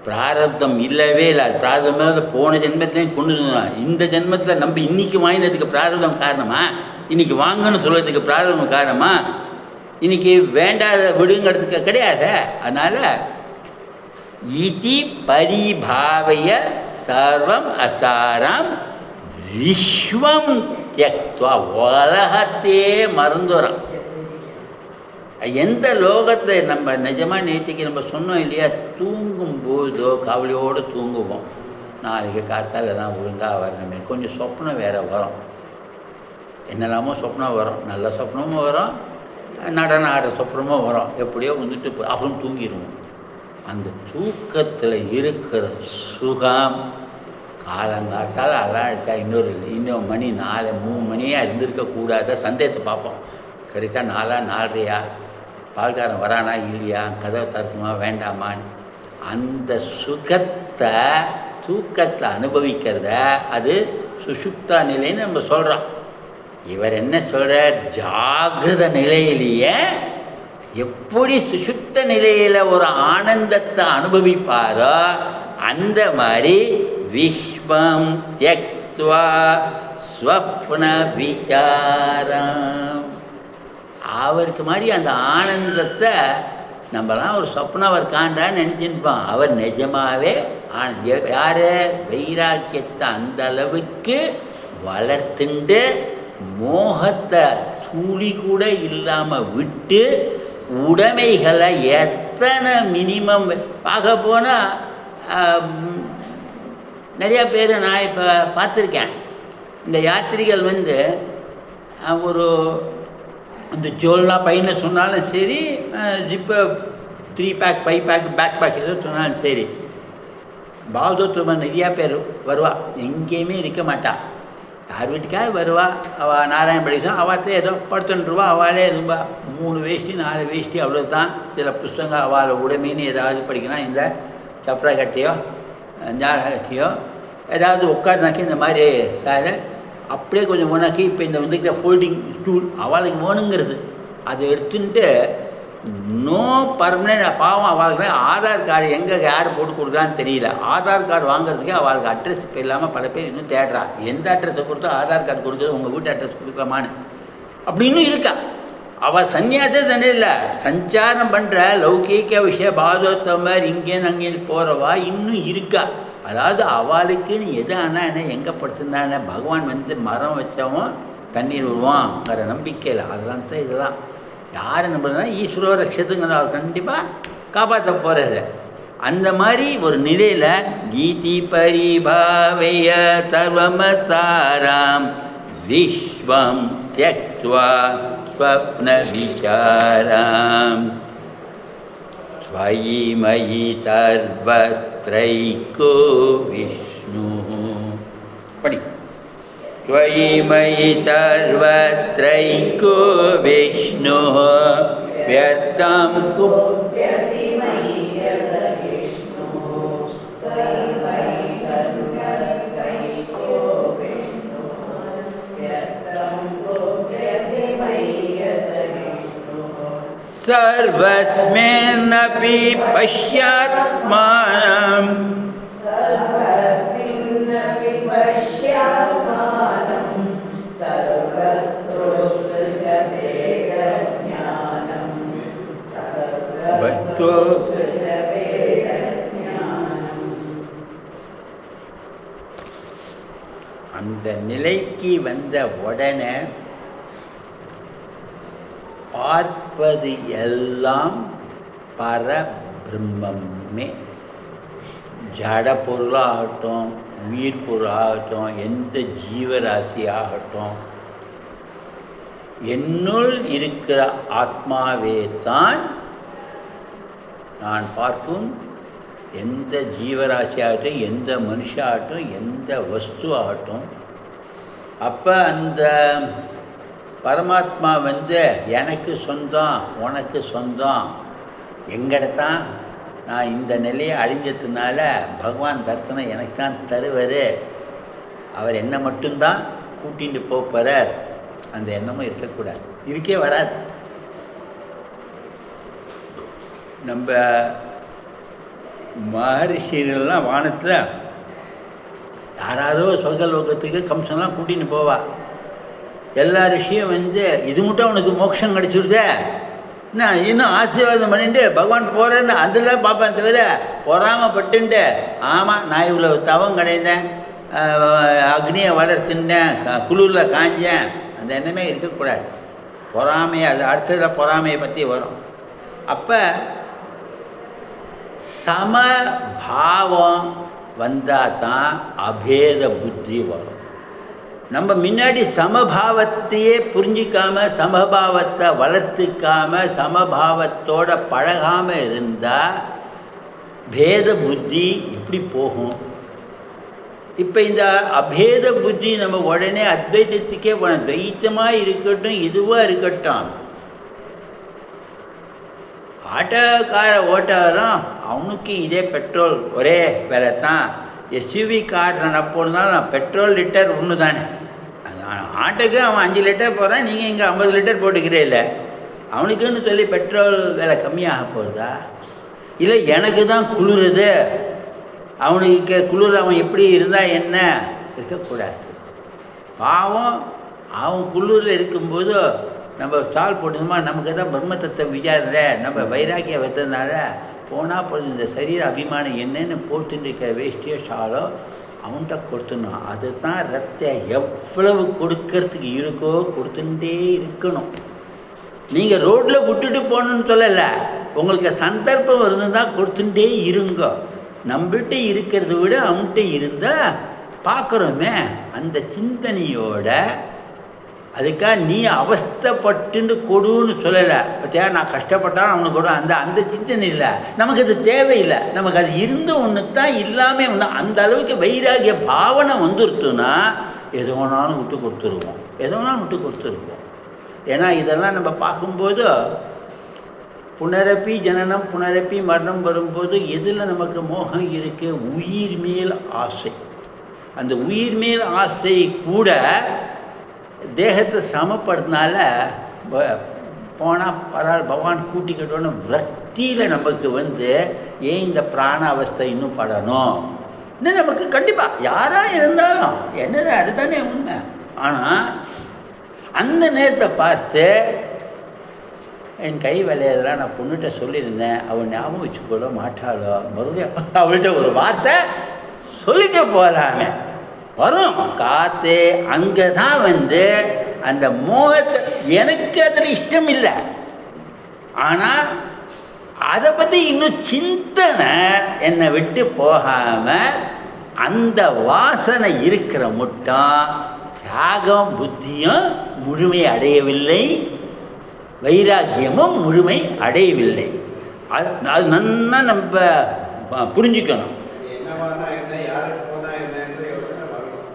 பிராரப்தம் இல்லவே இல்லை. அது பிராரப்தம் போன ஜென்மத்திலையும் கொண்டு இருந்தான். இந்த ஜென்மத்தில் நம்ம இன்றைக்கி வாங்கினதுக்கு பிராரப்தம் காரணமா? இன்றைக்கி வாங்கன்னு சொல்கிறதுக்கு பிராரப்தம் காரணமா? இன்றைக்கி வேண்டாத விடுங்கிறதுக்கு கிடையாது. அதனால் இதி பரிபாவைய சர்வம் அசாரம் விஸ்வம் தியக்த்வா, உலகத்தையே மறந்துடுறோம். எந்த லோகத்தை நம்ம நிஜமாக நேற்றுக்கு நம்ம சொன்னோம் இல்லையா, தூங்கும்போதோ கவலையோடு தூங்குவோம். நாளைக்கு காத்தாலெல்லாம் ஒழுங்காக வரணுமே, கொஞ்சம் சொப்னம் வேறு வரும், என்னெல்லாமோ சொப்னம் வரும், நல்ல சொப்னமும் வரும், நடன ஆடுற சொப்னமும் வரும். எப்படியோ வந்துட்டு அப்புறம் தூங்கிடுவோம். அந்த தூக்கத்தில் இருக்கிற சுகம் காலங்காட்டால் அல்லாட்டா இன்னொரு மணி 4 3 மணியாக இருந்திருக்கக்கூடாத சந்தேகத்தை பார்ப்போம். கரெக்டாக 4 4:30 பால்காரன் வரானா இல்லையா, கதவை திறக்குமா வேண்டாமான்னு. அந்த சுகத்தை தூக்கத்தில் அனுபவிக்கிறத அது சுஷுப்தா நிலைன்னு நம்ம சொல்கிறோம். இவர் என்ன சொல்கிற, ஜாகிரத நிலையிலேயே எப்படி சுஷுப்த நிலையில் ஒரு ஆனந்தத்தை அனுபவிப்பாரோ அந்த மாதிரி விஸ்வம் தியக்த்வா ஸ்வப்ன விசாரம், அவருக்கு மாதிரி அந்த ஆனந்தத்தை நம்மலாம் ஒரு சொப்னவர் காண்டான்னு நினச்சிருப்போம். அவர் நிஜமாகவே யார் வைராக்கியத்தை அந்த அளவுக்கு வளர்த்துண்டு மோகத்தை துளி கூட இல்லாமல் விட்டு உடைமைகளை எத்தனை மினிமம் பார்க்க போனால் நிறையா பேர் நான் இப்போ பார்த்துருக்கேன். இந்த யாத்திரிகள் ஒரு இந்த ஜோல்னா பையனை சொன்னாலும் சரி, ஜிப்பை 3 பேக் 5 பேக் பேக் பேக் ஏதோ சொன்னாலும் சரி, பாகவதத்துவம் நிறையா பேர் வருவா, எங்கேயுமே இருக்க மாட்டா. யார் வீட்டுக்காக வருவா, அவள் நாராயண படிக்கும், அவளே ஏதோ படுத்துட்டுருவா, அவளே ரொம்ப 3 வேஷ்டி 4 வேஷ்டி அவ்வளோதான். சில புஸ்தகம் அவளை உடைமைன்னு ஏதாவது படிக்கணும், இந்த சப்ரா கட்டியோ ஞான கட்டியோ ஏதாவது உட்காந்துனாக்கி இந்த மாதிரி சார் அப்படியே கொஞ்சம் உனக்கு இப்போ இந்த வந்துக்கிற ஃபோல்டிங் டூல் அவளுக்கு வேணுங்கிறது அதை எடுத்துட்டு நோ பர்மனெண்ட். பாவம் அவளுக்கு ஆதார் கார்டு எங்கே யார் போட்டு கொடுக்குறான்னு தெரியல. ஆதார் கார்டு வாங்குறதுக்கே அவளுக்கு அட்ரஸ் இப்போ இல்லாமல் பல பேர் இன்னும் தேடுறா. எந்த அட்ரஸை கொடுத்தா ஆதார் கார்டு கொடுக்குறது, உங்கள் வீட்டு அட்ரஸ் கொடுக்கலாமான்னு அப்படி இன்னும் இருக்கா. அவள் சன்னியாசே தானே இல்லை, சஞ்சாரம் பண்ணுற லௌகீக விஷய பாகவதர் இங்கேருந்து அங்கேருந்து போகிறவா இன்னும் இருக்கா. அதாவது அவளுக்குன்னு எது ஆனால் என்ன எங்கே படுத்துனானே, பகவான் மரம் வச்சவன் தண்ணீர் விடுவான்ங்கிற நம்பிக்கையில் அதெல்லாம் தான். இதெல்லாம் யாரை நம்புறதுனா ஈஸ்வரோ ரட்சத்துங்கிற அவர் கண்டிப்பாக காப்பாற்ற போகிறாரு. அந்த மாதிரி ஒரு நிலையில் கீதி பரிபாவைய சர்வமசாராம் விஸ்வம் தியக்த்வா ஸ்வப்ன விசாராம் ஸ்வயி மயி சர்வத்ரைகோ விஷ்ணு. படி त्वयि मयि सर्वत्रैको विष्णुः व्यर्थं कुप्यसि मय्यस विष्णुः त्वयि मयि सर्वत्रैको विष्णुः व्यर्थं कुप्यसि मय्यस विष्णुः सर्वस्मिन्नपि पश्यात्मानं அந்த நிலைக்கு வந்த உடனே பார்ப்பது எல்லாம் பரபிரம்மே. ஜட பொருளாகட்டும், உயிர் பொருளாகட்டும், எந்த ஜீவராசி ஆகட்டும், என்னுள் இருக்கிற ஆத்மாவே தான் நான் பார்க்கும் எந்த ஜீவராசி ஆகட்டும், எந்த மனுஷாகட்டும், எந்த வஸ்து ஆகட்டும். அப்போ அந்த பரமாத்மா எனக்கு சொந்தம், உனக்கு சொந்தம், எங்கடத்தான் நான் இந்த நிலையை அழிஞ்சதுனால பகவான் தரிசனம் எனக்கு தான் தருவார், அவர் என்னை மட்டும்தான் கூட்டிகிட்டு போகிறார், அந்த எண்ணமும் இருக்கக்கூடாது, இருக்கே வராது. நம்ம மகரிஷிகள்லாம் வானத்தில் யாராரோ சொர்க்கலோகத்துக்கு கம்சன்லாம் கூட்டின்னு போவா. எல்லா ரிஷியும் இது மட்டும் அவனுக்கு மோட்சம் கிடச்சிருதே, நான் இன்னும் ஆசீர்வாதம் பண்ணிட்டு பகவான் போகிறேன்னு அதில் பார்ப்பேன் தவிர பொறாமப்பட்டுன்ட்டு ஆமாம் நான் இவ்வளோ தவம் கிடைந்தேன், அக்னியை வளர்த்துட்டேன், குளிரில் காஞ்சேன், அந்த எண்ணமே இருக்கக்கூடாது. பொறாமையை அது அடுத்ததில் பொறாமையை பற்றி வரும். அப்போ சமபாவம் வந்தால் தான் அபேத புத்தி வரும். நம்ம முன்னாடி சமபாவத்தையே புரிஞ்சிக்காமல், சமபாவத்தை வளர்த்துக்காமல், சமபாவத்தோடு பழகாமல் இருந்தால் பேத புத்தி எப்படி போகும்? இப்போ இந்த அபேத புத்தி நம்ம உடனே அத்வைத்தத்துக்கே போனோம். துவைத்தமாக இருக்கட்டும், இதுவாக இருக்கட்டும், ஆட்டோக்கார ஓட்டாரம் அவனுக்கு இதே பெட்ரோல் ஒரே விலை தான். எஸ்யூவி கார் நான் போனாலும் பெட்ரோல் லிட்டர் ஒன்று தானே. ஆட்டோக்கு அவன் 5 லிட்டர் போகிறான், நீங்கள் இங்கே 50 லிட்டர் போட்டுக்கிறே இல்லை. அவனுக்குன்னு சொல்லி பெட்ரோல் விலை கம்மியாக போகுதா? இல்லை எனக்கு தான் குளிருது, அவனுக்கு குளிர், அவன் எப்படி இருந்தால் என்ன? இருக்கக்கூடாது. பாவம் அவன் குளிரில் இருக்கும்போது நம்ம ஸ்டால் போட்டுருந்தோமா, நமக்கு தான் பிரம்ம தத்துவம் விசாரில நம்ம வைராக்கியம் வைத்ததுனால போனால் போது இந்த சரீர அபிமானம் என்னென்னு போட்டுன்னு இருக்கிற வேஷ்டியோ ஷாலோ அவன்கிட்ட கொடுத்துடணும். அது தான் ரத்தை எவ்வளவு கொடுக்கறதுக்கு இருக்கோ கொடுத்துட்டே இருக்கணும். நீங்கள் ரோட்டில் விட்டுட்டு போகணுன்னு சொல்லலை, உங்களுக்கு சந்தர்ப்பம் இருந்தால் கொடுத்துட்டே இருங்க. நம்மள்கிட்ட இருக்கிறத விட அவன்கிட்ட இருந்தால் பார்க்குறோமே அந்த சிந்தனையோட. அதுக்காக நீ அவஸ்தைப்பட்டுன்னு கொடுன்னு சொல்லலை. பற்றியா நான் கஷ்டப்பட்டாலும் அவனுக்கு கொடு, அந்த சிந்தனை இல்லை. நமக்கு அது தேவையில்லை. நமக்கு அது இருந்த ஒன்று தான் இல்லாமல் ஒன்று. அந்த அளவுக்கு வைராகிய பாவனை வந்துருத்துன்னா எது வேணாலும் விட்டு கொடுத்துருவோம், எது வேணாலும் விட்டு கொடுத்துருவோம். ஏன்னா இதெல்லாம் நம்ம பார்க்கும்போது புனரப்பி ஜனனம் புனரப்பி மரணம் வரும்போது எதில் நமக்கு மோகம் இருக்குது? உயிர் மேல் ஆசை. அந்த உயிர் மேல் ஆசை கூட தேகத்தை சிரமப்படுறதுனால போனால் பரவாயில்ல பகவான் கூட்டிக்கிட்டோன்னு விரக்தியில் நமக்கு ஏன் இந்த பிராண அவஸ்தை இன்னும் படணும்? இன்னும் நமக்கு கண்டிப்பாக யாராக இருந்தாலும் என்னது அதுதானே உண்மை. ஆனால் அந்த நேரத்தை பார்த்து என் கை வேலையெல்லாம் நான் பொண்ணுகிட்ட சொல்லியிருந்தேன், அவள் ஞாபகம் வச்சுக்கொள்ள மாட்டாளோ, மறுபடியும் அவள்கிட்ட ஒரு வார்த்தை சொல்லிட்டே போகலாமே வரும் காற்று. அங்கே தான் அந்த மோகத்தை எனக்கு அதில் இஷ்டம் இல்லை, ஆனால் அதை பற்றி இன்னும் சிந்தனை என்னை விட்டு போகாமல் அந்த வாசனை இருக்கிற மட்டும் தியாகம் புத்தியும் முழுமை அடையவில்லை, வைராக்கியமும் முழுமை அடையவில்லை. அது நன்னா நம்ம புரிஞ்சுக்கணும்.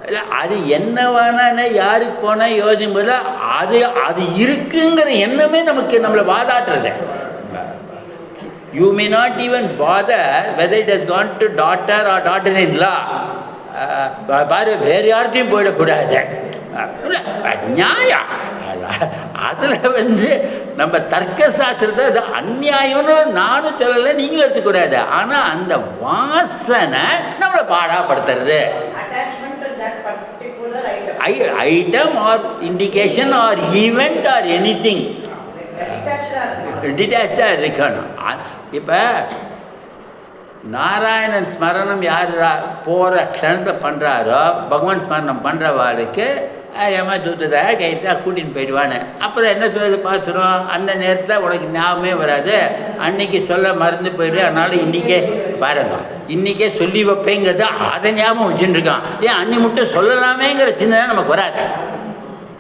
இல்லை அது என்னவானா யாருக்கு போனால் யோசனை போல அது அது இருக்குங்கிற எண்ணமே நமக்கு நம்மளை வாதாட்டுறது. You may not even bother whether it has gone to daughter or daughter in law. பாரு வேறு யார்கிட்டையும் போயிடக்கூடாது. இல்லை நியாயம் அதில் நம்ம தர்க்க சாஸ்திரத்தை அது அந்நியாயம்னு நானும் சொல்லலை, நீங்களும் எடுத்துக்கூடாது. ஆனால் அந்த வாசனை நம்மளை பாடாப்படுத்துறது. Item or indication or event or anything டிட்டாச்சாக இருக்கணும். இப்போ நாராயணன் ஸ்மரணம் யார் போகிற க்ஷணத்தை பண்ணுறாரோ, பகவான் ஸ்மரணம் பண்ணுறவாளுக்கு ஏமா தூத்ததாக கைட்டாக கூட்டின்னு போயிடுவான்னு. அப்புறம் என்ன சொல்றது பார்த்துரும், அந்த நேரத்தை உனக்கு ஞாபகமே வராது, அன்றைக்கி சொல்ல மறந்து போயிடு, அதனால் இன்றைக்கே பாருங்க இன்றைக்கே சொல்லி வைப்பேங்கிறது அதை ஞாபகம் வச்சுட்டு இருக்கான். ஏன் அன்னி மட்டும் சொல்லலாமேங்கிற சின்ன நமக்கு வராது.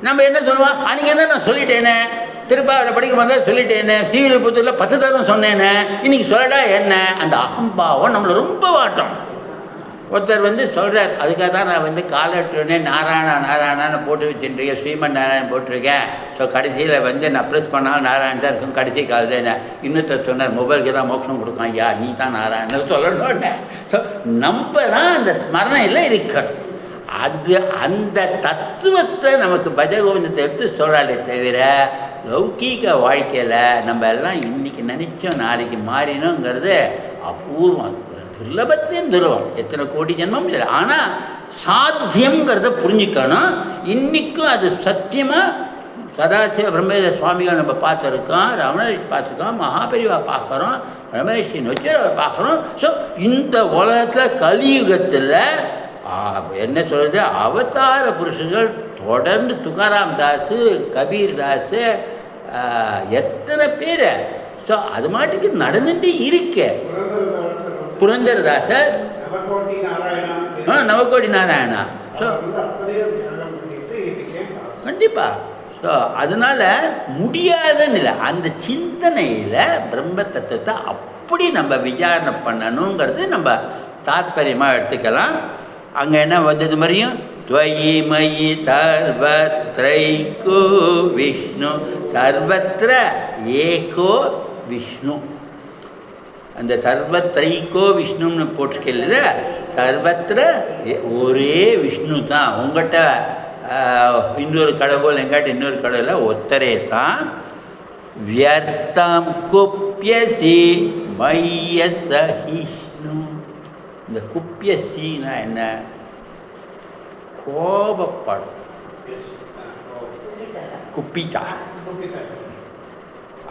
நம்ம என்ன சொல்லுவோம், அன்றைக்கி என்ன நான் சொல்லிட்டேனே, திருப்பாவரை படிக்கும் போது சொல்லிட்டேனே, ஸ்ரீவில்லிபுத்தூரில் 10 தரம் சொன்னேனே, இன்றைக்கி சொல்லடா என்ன, அந்த அகம்பாவம் நம்மளை ரொம்ப வாட்டும். ஒருத்தர் சொல்கிறார், அதுக்காக தான் நான் காலட்டுனே நாராயணா நாராயணான்னு போட்டு வச்சுட்டுருக்கேன், ஸ்ரீமன் நாராயணன் போட்டிருக்கேன். ஸோ கடைசியில் நான் ப்ரெஸ் பண்ணாலும் நாராயணன் தான் இருக்கும். கடைசி காலத்தில் இன்னொருத்தர் சொன்னார், மொபைலுக்கு தான் மோட்சம் கொடுக்கான், ஐயா நீ தான் நாராயணன் சொல்லணும்னு. ஸோ நம்ம தான் அந்த ஸ்மரணையில் இருக்கணும். அது அந்த தத்துவத்தை நமக்கு பஜகோவிந்தத்தை எடுத்து சொல்கிறாலே தவிர லௌகீக வாழ்க்கையில் நம்ம எல்லாம் இன்றைக்கி நினச்சோம் நாளைக்கு மாறினோங்கிறது அபூர்வம், துர்லபத்தையும் துருவம், எத்தனை கோடி ஜென்மம் இல்லை. ஆனால் சாத்தியங்கிறத புரிஞ்சுக்கணும். இன்றைக்கும் அது சத்தியமாக சதாசிவ பிரம்மேத சுவாமிகள் நம்ம பார்த்துருக்கோம், ரமணேஷ் பார்த்துருக்கோம், மகாபெரிவா பார்க்குறோம், ரமேஷ் நொச்சியை பார்க்குறோம். ஸோ இந்த உலகத்தில் கலியுகத்தில் என்ன சொல்கிறது, அவதார புருஷர்கள் தொடர்ந்து துகாராம் தாஸு, கபீர் தாஸு, எத்தனை பேர். ஸோ அது மாட்டுக்கு நடந்துட்டு இருக்கு. புரந்தரதாசர், நவகோடி நாராயணா. ஸோ கண்டிப்பாக. ஸோ அதனால் முடியாதுன்னு இல்லை, அந்த சிந்தனையில் பிரம்ம தத்துவத்தை அப்படி நம்ம விசாரணை பண்ணணுங்கிறது நம்ம தாத்பரியமாக எடுத்துக்கலாம். அங்கே என்ன வந்தது மாதிரியும் துவயி மயி சர்வத்ரைகோ விஷ்ணு சர்வத்ர ஏகோ விஷ்ணு. அந்த சர்வத்ரைகோ விஷ்ணுன்னு போட்டிருக்கல, சர்வத்திர ஒரே விஷ்ணு தான். உங்கள்கிட்ட இன்னொரு கடவுள், எங்கிட்ட இன்னொரு கடவுள் ஒத்தரே தான். வியர்த்தம் குப்யசி மைய சஹிஷ்ணு. இந்த குப்யசின்னா என்ன, கோபப்படும், குப்பிதா.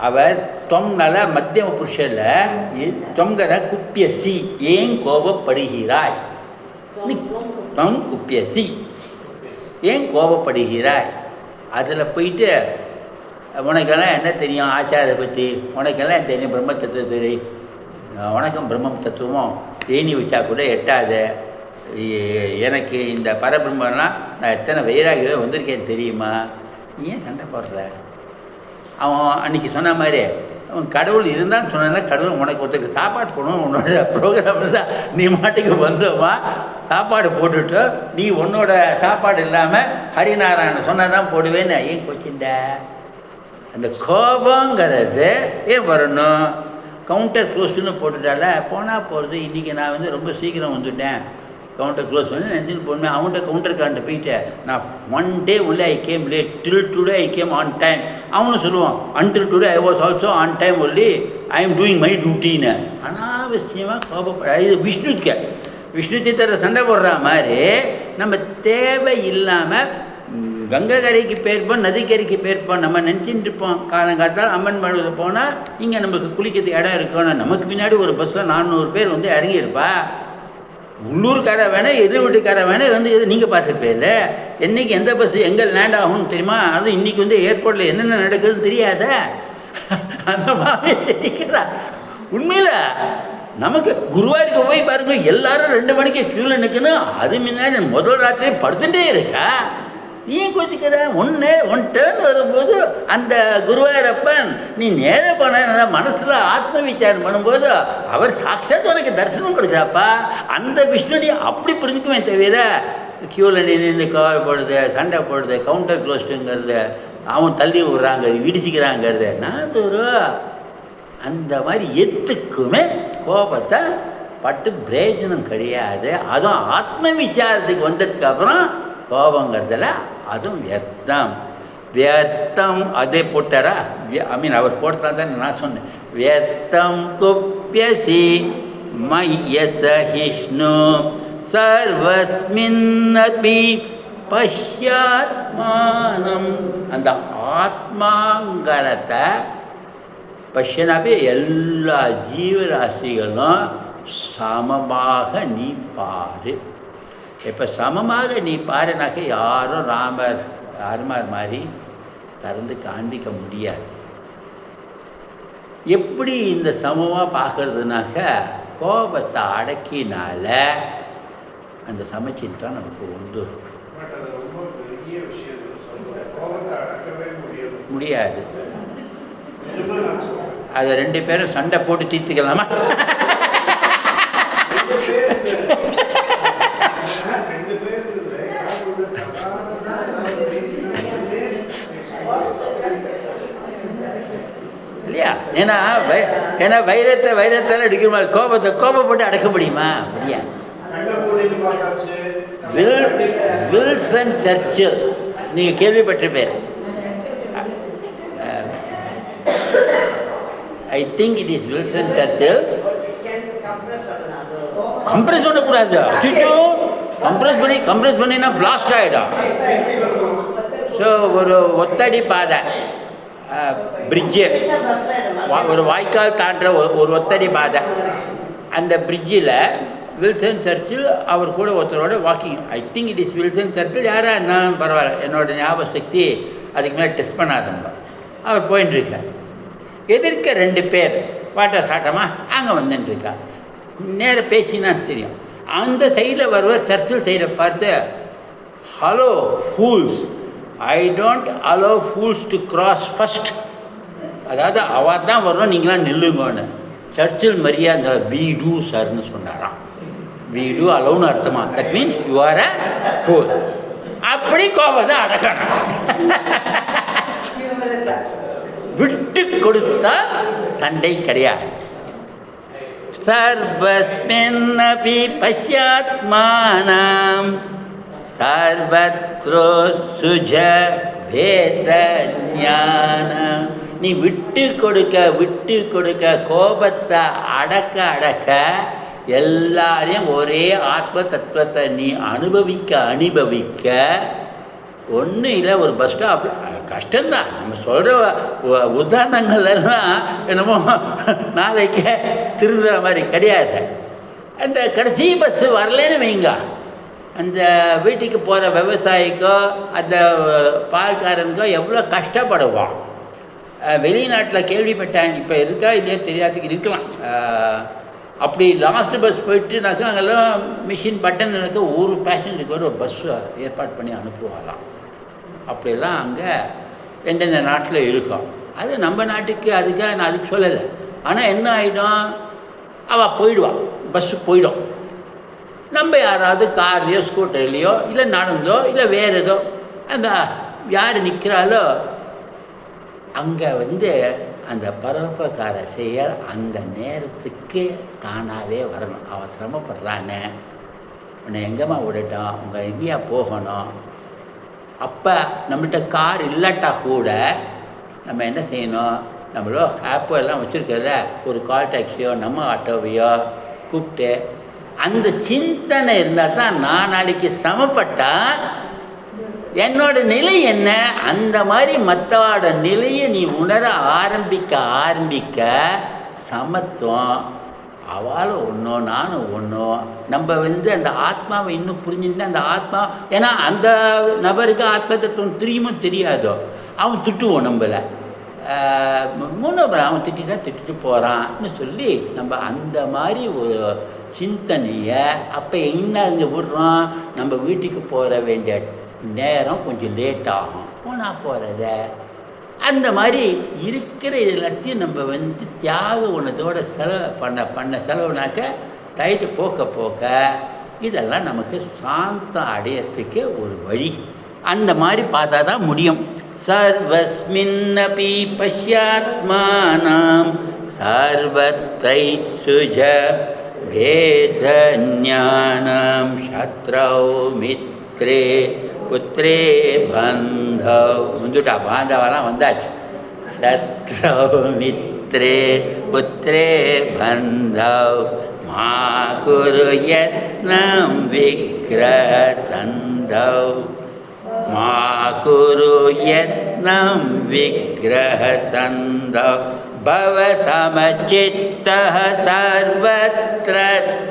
அவர் தொம்னால மத்தியம புருஷனில் தொங்கர குப்பியசி, ஏன் கோபப்படுகிறாய், தொம் குப்பியசி ஏன் கோபப்படுகிறாய். அதில் போயிட்டு உனக்கெல்லாம் என்ன தெரியும் ஆச்சாரத்தை பற்றி, உனக்கெல்லாம் தெரியும் பிரம்ம தத்துவத்தை தெரியும், உனக்கும் பிரம்ம தத்துவமும் தேனி வச்சா கூட எட்டாது. எனக்கு இந்த பரபிரம்மலாம் நான் எத்தனை வைராகியவே வந்திருக்கேன்னு தெரியுமா, நீ ஏன் சண்டை போடுற. அவன் அன்றைக்கி சொன்ன மாதிரி அவன் கடவுள் இருந்தான்னு சொன்னா, கடவுள் உனக்கு ஒருத்தருக்கு சாப்பாடு போடணும், உன்னோட ப்ரோக்ராமில் தான் நீ மாட்டுக்கு வந்தோமா சாப்பாடு போட்டுட்டு, நீ உன்னோட சாப்பாடு இல்லாமல் ஹரிநாராயணன் சொன்னால் தான் போடுவேன்னு ஏன் கொச்சிண்ட. அந்த கோபங்கிறது ஏன் வரணும், கவுண்டர் க்ளோஸ்டுன்னு போட்டுட்டால போனால் போகிறது. இன்றைக்கி நான் ரொம்ப சீக்கிரம் வந்துவிட்டேன், கவுண்டர் க்ளோஸ் பண்ணி நினச்சிட்டு போனேன். அவன்கிட்ட கவுண்டர் கார்ட்ட போயிட்டு நான் 1 day only I came late, till today I came on time. அவனும் சொல்லுவான் until today I was also on time only, I am doing my டியூட்டின்னு. அனாவசியமாக கோபப்பட. இது விஷ்ணுக்கு விஷ்ணு சித்தரை சண்டை போடுற மாதிரி நம்ம தேவை இல்லாமல் கங்கை கரைக்கு போயிருப்போம், நதிக்கரைக்கு போயிருப்போம், நம்ம நினச்சிட்டு இருப்போம். காலங்காலத்தால் அம்மன் மழுவில் போனால் இங்கே நம்மளுக்கு குளிக்கிறதுக்கு இடம் இருக்கணும். நமக்கு பின்னாடி ஒரு பஸ்ஸில் 400 பேர் இறங்கியிருப்பா. உள்ளூர்கார வேணால் எதிர் வீட்டுக்கார வேணால் எது நீங்கள் பார்த்துருப்பேன். என்றைக்கு எந்த பஸ்ஸு எங்கே லேண்ட் ஆகும்னு தெரியுமா, அதுவும் இன்றைக்கி ஏர்போர்ட்டில் என்னென்ன நடக்குதுன்னு தெரியாத அந்த மாதிரி தெரிக்கிறா. உண்மையில் நமக்கு குருவாயூருக்கு போய் பாருங்க, எல்லாரும் 2 மணிக்கு க்யூவில் நிற்கணும். அது முன்னாடி முதல் ராத்திரி படுத்துட்டே இருக்கா. நீ ஏன் கோச்சிக்கிற, ஒன் டேர்ன் வரும்போது அந்த குருவாயூரப்பன் நீ நேர போன மனசில் ஆத்ம விசாரம் பண்ணும்போது அவர் சாட்சாத் உனக்கு தரிசனம் கொடுக்குறாப்பா. அந்த விஷ்ணு நீ அப்படி புரிஞ்சுக்குவேன் தவிர க்யூவில் நின்று கவர் போடுறது, சண்டை போடுறது, கவுண்டர் க்ளோஸ்டுங்கிறது, அவன் தள்ளி விடுறாங்க, இடிச்சிக்கிறாங்கிறது. நான் அந்த மாதிரி எத்துக்குமே கோபத்தை பட்டு பிரயோஜனம் கிடையாது. அதுவும் ஆத்ம விசாரத்துக்கு வந்ததுக்கப்புறம் கோபங்கிறதுல அதுவும் வியர்த்தம். வியர்த்தம் அதே போட்டாரா? அவர் போட்டா தான் நான் சொன்னேன். வியர்த்தம் குப்யசி மய்யசஹிஷ்ணு சர்வஸ்மின்னபி பஷ்யாத்மானம். அந்த ஆத்மாங்கிறத பஷ்யனாவே எல்லா ஜீவராசிகளும் சமமாக நீ பாரு. இப்போ சமமாக நீ பாருனாக்க யாரும் ராமர் மாதிரி திறந்து காண்பிக்க முடியாது. எப்படி இந்த சமமாக பார்க்கறதுனாக்க கோபத்தை அடக்கினால அந்த சமச்சீர் நமக்கு உண்டு. முடியாது. அதை 2 பேரும் சண்டை போட்டு தீர்த்துக்கலாமா? இல்லையா? ஏன்னா வைரத்தால் அடிக்கிற மாதிரி கோபப்பட்டு அடக்க முடியுமா? முடியாது. வில்சன் சர்ச்சில் நீங்கள் கேள்விப்பட்டிருப்பேன். I think it is Wilson Churchill. Compress பண்ணக்கூடாது. கம்ப்ரெஸ் பண்ணினா பிளாஸ்ட் ஆகிடும். ஸோ ஒரு ஒத்தடி பாதை, பிரிட்ஜு, ஒரு வாய்க்கால் தாண்டுற ஒரு ஒத்தடி பாதை, அந்த பிரிட்ஜில் வில்சன் சர்ச்சில் அவர் கூட ஒருத்தரோட walking. I think it is Wilson சர்ச்சில். யாராக இருந்தாலும் பரவாயில்ல, என்னோடய ஞாபக சக்தி அதுக்கு மேலே டெஸ்ட் பண்ணாதம்ப. அவர் போயின்ட்டுருக்கார். எதிர்க்க 2 பேர் வாட்டா சாட்டமாக அங்கே வந்துட்டுருக்கா. நேராக பேசினா தெரியும். அந்த சைடில் வருவார், சர்ச்சில் சைடை பார்த்து, hello fools, I don't allow fools to cross first. அதாவது அவள் தான் வரணும், நீங்களாம் நில்லுங்கன்னு. சர்ச்சில் மரியாதை வி டூ சர்ன்னு சொன்னாராம். வி டூ அலோன்னு அர்த்தமா? That means you are a pool. அப்படி கோபத்தை அடக்கணும். விட்டு கொடுத்தா சண்டை கிடையாது. சர்வஸ்மின்னபி பஷ்யாத்மானம் சர்வத்ரோ சுஜ பேத ஞானம். நீ விட்டு கொடுக்க கோபத்தை அடக்க எல்லாரையும் ஒரே ஆத்ம தத்துவத்தை நீ அனுபவிக்க ஒன்றும் இல்லை. ஒரு பஸ் ஸ்டாப் கஷ்டம்தான். நம்ம சொல்கிற உதாரணங்கள்லாம் என்னமோ நாளைக்கு திருடுற மாதிரி கிடையாது. அந்த கடைசி பஸ்ஸு வரலன்னு வைங்க, அந்த வீட்டுக்கு போகிற விவசாயிக்கோ அந்த பால்காரனுக்கோ எவ்வளோ கஷ்டப்படுவான். வெளிநாட்டில் கேள்விப்பட்டேன், இப்போ இருக்கா இல்லையோ தெரியாதுக்கு இருக்கலாம். அப்படி லாஸ்ட் பஸ் போயிட்டுனாக்கா அங்கெல்லாம் மிஷின் பட்டன் இருக்க ஒரு பேசஞ்சருக்கு ஒரு பஸ்ஸு ஏற்பாடு பண்ணி அனுப்புவாங்களாம். அப்படிலாம் அங்கே எந்தெந்த நாட்டில் இருக்கும். அது நம்ம நாட்டுக்கு அதுக்காக நான் அதுக்கு சொல்லலை. ஆனால் என்ன ஆகிடும், அவள் போயிடுவான், பஸ்ஸு போயிடும். நம்ம யாராவது கார்லையோ ஸ்கூட்டர்லேயோ இல்லை நடந்தோ இல்லை வேறு ஏதோ அந்த யார் நிற்கிறாலோ அங்கே அந்த பரோபகார செயல் அந்த நேரத்துக்கு தானாகவே வரணும். அவன் சிரமப்படுறானே, உன்னை எங்கேம்மா விடட்டும், உங்க எங்கேயா போகணும். அப்போ நம்மள்கிட்ட கார் இல்லாட்டா கூட நம்ம என்ன செய்யணும், நம்மளோ ஆப்போ எல்லாம் வச்சுருக்கிறத ஒரு கால் டாக்ஸியோ நம்ம ஆட்டோவையோ கூப்பிட்டு அந்த சிந்தனை இருந்தால் தான் நான் நாளைக்கு சமப்பட்டால் என்னோட நிலை என்ன, அந்த மாதிரி மற்றவோட நிலையை நீ உணர ஆரம்பிக்க சமத்துவம் அவளும் ஒன்றும் நானும் ஒன்றும். நம்ம அந்த ஆத்மாவை இன்னும் புரிஞ்சுட்டு அந்த ஆத்மா, ஏன்னா அந்த நபருக்கு ஆத்ம தத்துவம் தெரியாதோ, அவன் திட்டுவோம் நம்மளை. அவன் திட்டிட்டு போகிறான்னு சொல்லி நம்ம அந்த மாதிரி ஒரு சிந்தனையை அப்போ என்ன இங்கே விடுறோம், நம்ம வீட்டுக்கு போகிற வேண்டிய நேரம் கொஞ்சம் லேட் ஆகும் போனால் போகிறத. அந்த மாதிரி இருக்கிற எல்லாத்தையும் நம்ம தியாக உணத்தோட செலவு பண்ண செலவுனாக்க டைட்டு போக இதெல்லாம் நமக்கு சாந்தம் அடையிறதுக்கு ஒரு வழி. அந்த மாதிரி பார்த்தா தான் முடியும். சர்வஸ்மின்னபி பஷ்யாத்மானாம் சர்வத்ரைசுஜ பேத ஞானம் சத்ரௌ மித்ரே புத்ரே பந்தவ். வந்துட்டா பாந்தவெல்லாம் வந்தாச்சு. சத்ரௌ மித்ரே புத்ரே பந்தவ் மா குரு யத்னம் விக்ரஹ சந்தவ் மா குரு யத்னம் விக்ரஹ சந்தவ் பவ சமசித்தः சர்வத்ர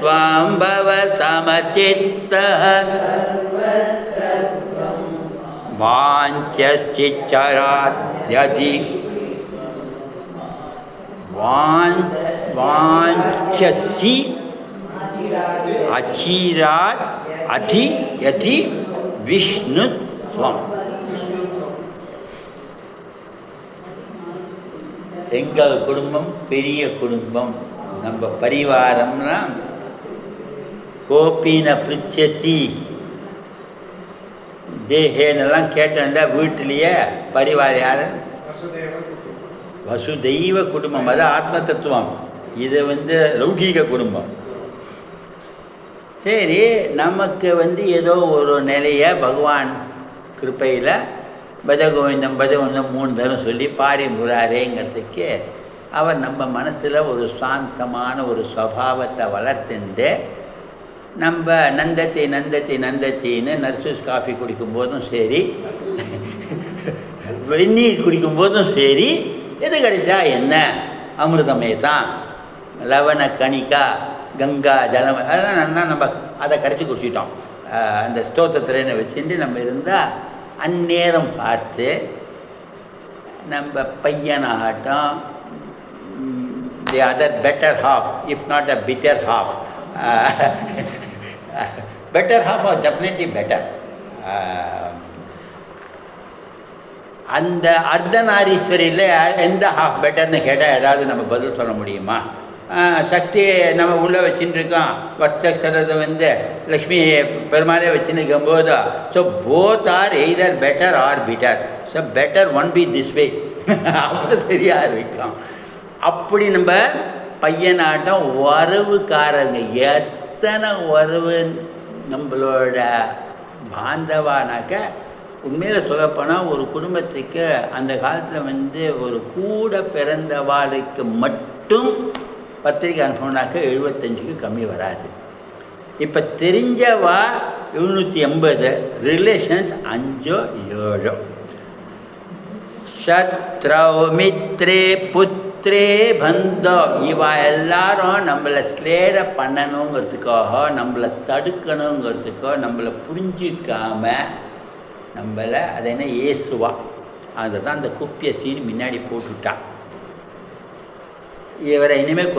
த்வாம் பவ சமசித்தः வாஞ்சஸ்சிச்சராத்யதி வாஞ்சசி அச்சிராத் அதி யதி விஷ்ணுத்வம். எங்கள் குடும்பம் பெரிய குடும்பம். நம்ம பரிவாரம்னா கோபின பிரிச்சதி தேகேன்னெல்லாம் கேட்டோம்ல. வீட்டிலேயே பரிவாரம் யார்? வசுதெய்வ குடும்பம். அது ஆத்ம தத்துவம். இது லௌகீக குடும்பம். சரி, நமக்கு ஏதோ ஒரு நிலையை பகவான் கிருப்பையில் பஜகோவிந்தம் 3 தரம் சொல்லி பாரி முராரேங்கிறதுக்கு அவர் நம்ம மனசில் ஒரு சாந்தமான ஒரு சுபாவத்தை வளர்த்துண்டு நம்ம நந்தத்தி நந்தத்தி நந்தத்தின்னு நர்சஸ் காஃபி குடிக்கும்போதும் சரி, வெந்நீர் குடிக்கும்போதும் சரி, எது கிடைச்சா என்ன அமிர்தமே தான், லவண கணிக்கா கங்கா ஜலம், அதெல்லாம் நல்லா நம்ம அதை கரைச்சி குடிச்சிட்டோம். அந்த ஸ்தோத்திரனை வச்சுட்டு நம்ம இருந்தால் அந்நேரம் பார்த்து நம்ம பையனாகட்டும், the other better half, if not a bitter half, better half or definitely better. அந்த அர்த்தநாரீஸ்வரியில் எந்த ஹாஃப் பெட்டர்னு கேட்டால் ஏதாவது நம்ம பதில் சொல்ல முடியுமா? சக்தியை நம்ம உள்ளே வச்சுட்டு இருக்கோம், வர்த்தக்ஷரத்தை லக்ஷ்மி பெருமாளே வச்சுன்னு இருக்கும்போது, so both are either better or bitter. So better one be this way, அப்புறம் சரியாக இருக்கும். அப்படி நம்ம பையனாட்டம் உறவுக்காரங்க எத்தனை உறவு நம்மளோட பாந்தவானாக்க, உண்மையில் சொல்லப்போனால் ஒரு குடும்பத்துக்கு அந்த காலத்தில் ஒரு கூட பிறந்தவாளுக்கு மட்டும் பத்திரிக்கை அனுப்பினாக்க 75க்கு கம்மி வராது. இப்போ தெரிஞ்சவா 780, ரிலேஷன்ஸ் 5 7. சத்ரௌ மித்ரே புத்ரே பந்தோ, இவா எல்லாரும் நம்மளை ஸ்லேட பண்ணணுங்கிறதுக்காக, நம்மளை தடுக்கணுங்கிறதுக்கோ, நம்மளை புரிஞ்சிக்காம நம்மளை அதை என்ன ஏசுவா. அதை தான் அந்த குப்பிய சீன் முன்னாடி போட்டுட்டா. இவரை இனிமேல்